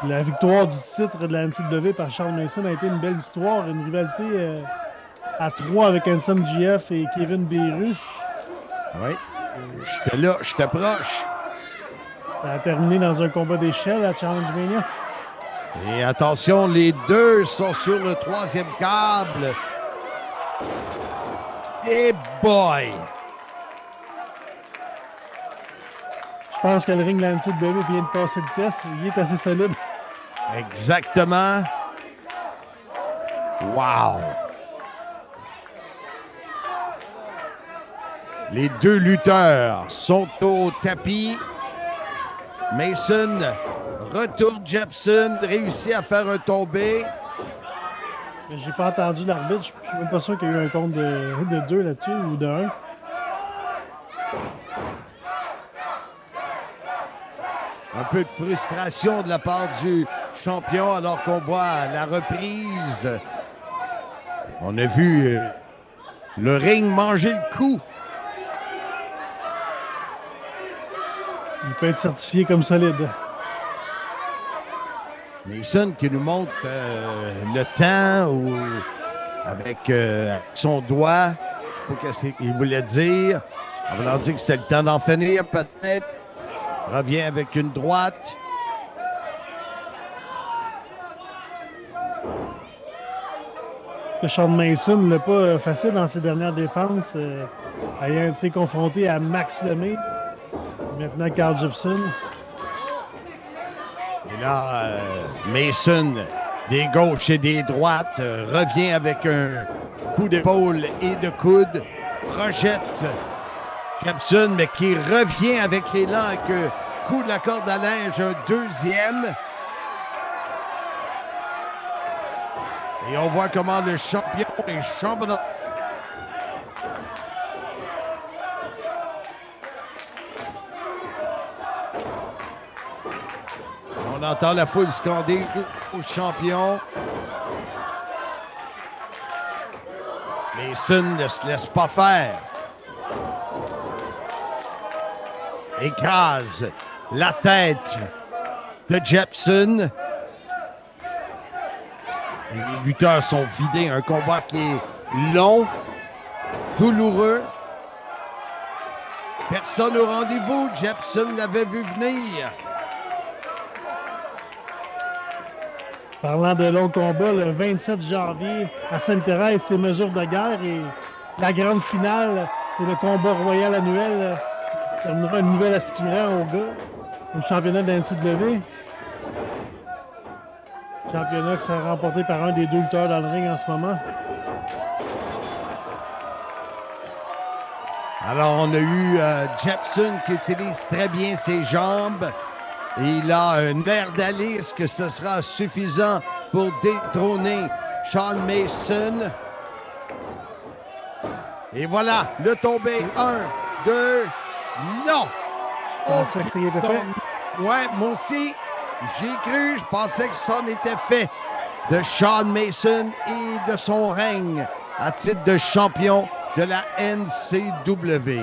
La victoire du titre de la NCW par Charles Mason a été une belle histoire, une rivalité à 3 avec Handsome GF et Kevin Beru. Oui, j'étais là, j'étais proche. Ça a terminé dans un combat d'échelle à Challenge Mania. Et attention, les deux sont sur le 3e câble. Et boy! Je pense que le ring de la NCW vient de passer le test. Il est assez solide. Exactement. Wow! Les deux lutteurs sont au tapis. Mason retourne Jepson, réussit à faire un tombé. Mais j'ai pas entendu l'arbitre. Je suis même pas sûr qu'il y a eu un compte de 2 là-dessus ou de 1. Un peu de frustration de la part du champion alors qu'on voit la reprise. On a vu le ring manger le coup. Il peut être certifié comme solide. Mason qui nous montre le temps avec son doigt. Je ne sais pas ce qu'il voulait dire. On va leur dire que c'était le temps d'en finir peut-être. Revient avec une droite. Sean Mason n'a pas facile dans ses dernières défenses. Ayant été confronté à Max Lemay. Maintenant Carl Jepson. Et là, Mason, des gauches et des droites, revient avec un coup d'épaule et de coude. Projette Jepson, mais qui revient avec l'élan avec un coup de la corde à linge, un deuxième. Et on voit comment le champion est champion. On entend la foule scander au champion. Mason ne se laisse pas faire. Écrase la tête de Jepson. Les lutteurs sont vidés. Un combat qui est long, douloureux. Personne au rendez-vous. Jepson l'avait vu venir. Parlant de long combat, le 27 janvier à Sainte-Thérèse, c'est mesures de guerre et la grande finale, c'est le combat royal annuel. On aura un nouvel aspirant au gars, au championnat de la NCW. Championnat qui sera remporté par un des deux lutteurs dans le ring en ce moment. Alors, on a eu Jepson qui utilise très bien ses jambes. Et il a un air d'aller. Est-ce que ce sera suffisant pour détrôner Sean Mason? Et voilà, le tombé. 1, 2, non! Je pensais que ça y était fait. Ouais, moi aussi, j'ai cru. Je pensais que ça en était fait de Sean Mason et de son règne à titre de champion de la NCW.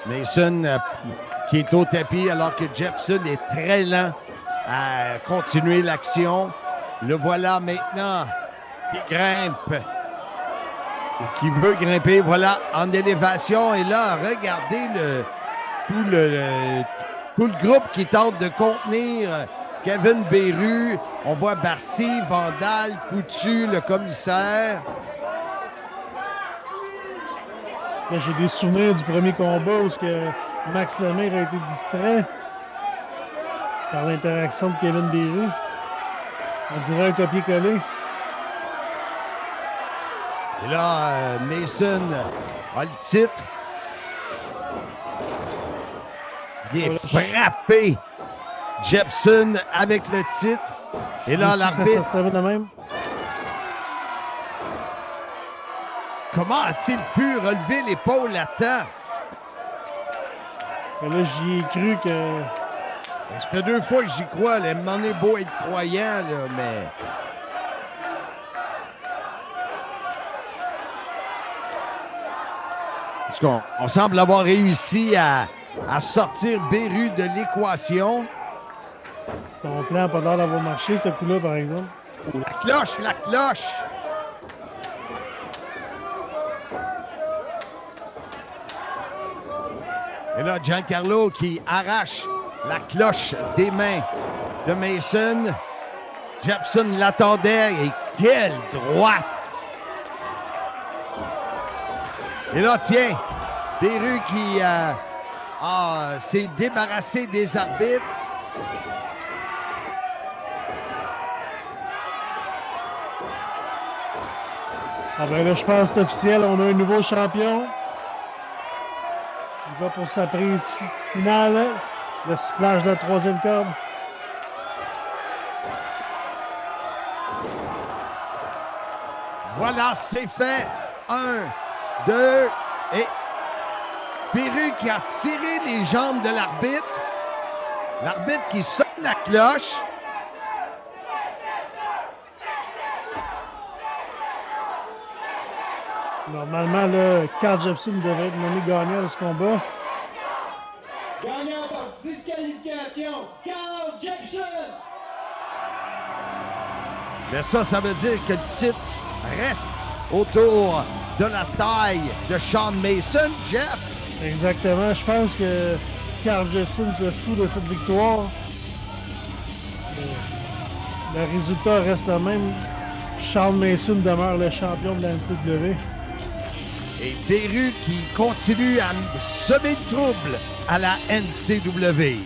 Mason qui est au tapis alors que Jepson est très lent à continuer l'action. Le voilà maintenant qui grimpe. Ou qui veut grimper. Voilà, en élévation. Et là, regardez tout le groupe qui tente de contenir Kevin Beru. On voit Barcy, Vandal, Coutu, le commissaire. Là, j'ai des souvenirs du premier combat où Max Lemire a été distrait par l'interaction de Kevin Beru. On dirait un copier-coller. Et là, Mason a le titre. Il est frappé. Jepson avec le titre. Et là, l'arbitre. Comment a-t-il pu relever l'épaule à temps? Et là, j'y ai cru que... Ça fait 2 fois que j'y crois. Là. M'en est beau être croyant, là, mais... Parce qu'on semble avoir réussi à sortir Beru de l'équation. Son plan n'a pas l'air d'avoir marché, ce coup-là, par exemple. La cloche, la cloche! Et là, Giancarlo qui arrache la cloche des mains de Mason. Jepson l'attendait et quelle droite! Et là, tiens, Beru qui s'est débarrassé des arbitres. Ah ben là, je pense que c'est officiel. On a un nouveau champion. Il va pour sa prise finale. Le splash de la 3e corde. Voilà, c'est fait. 1, 2, et Beru qui a tiré les jambes de l'arbitre. L'arbitre qui sonne la cloche. Normalement, là, Carl Jepson devrait être nommé gagnant de ce combat. Gagnant par disqualification, Carl Jepson! Mais ça veut dire que le titre reste autour de la taille de Sean Mason, Jeff. Exactement. Je pense que Carl Jepson se fout de cette victoire. Le résultat reste le même. Sean Mason demeure le champion de la NCW. Et Beru qui continue à semer le trouble à la NCW.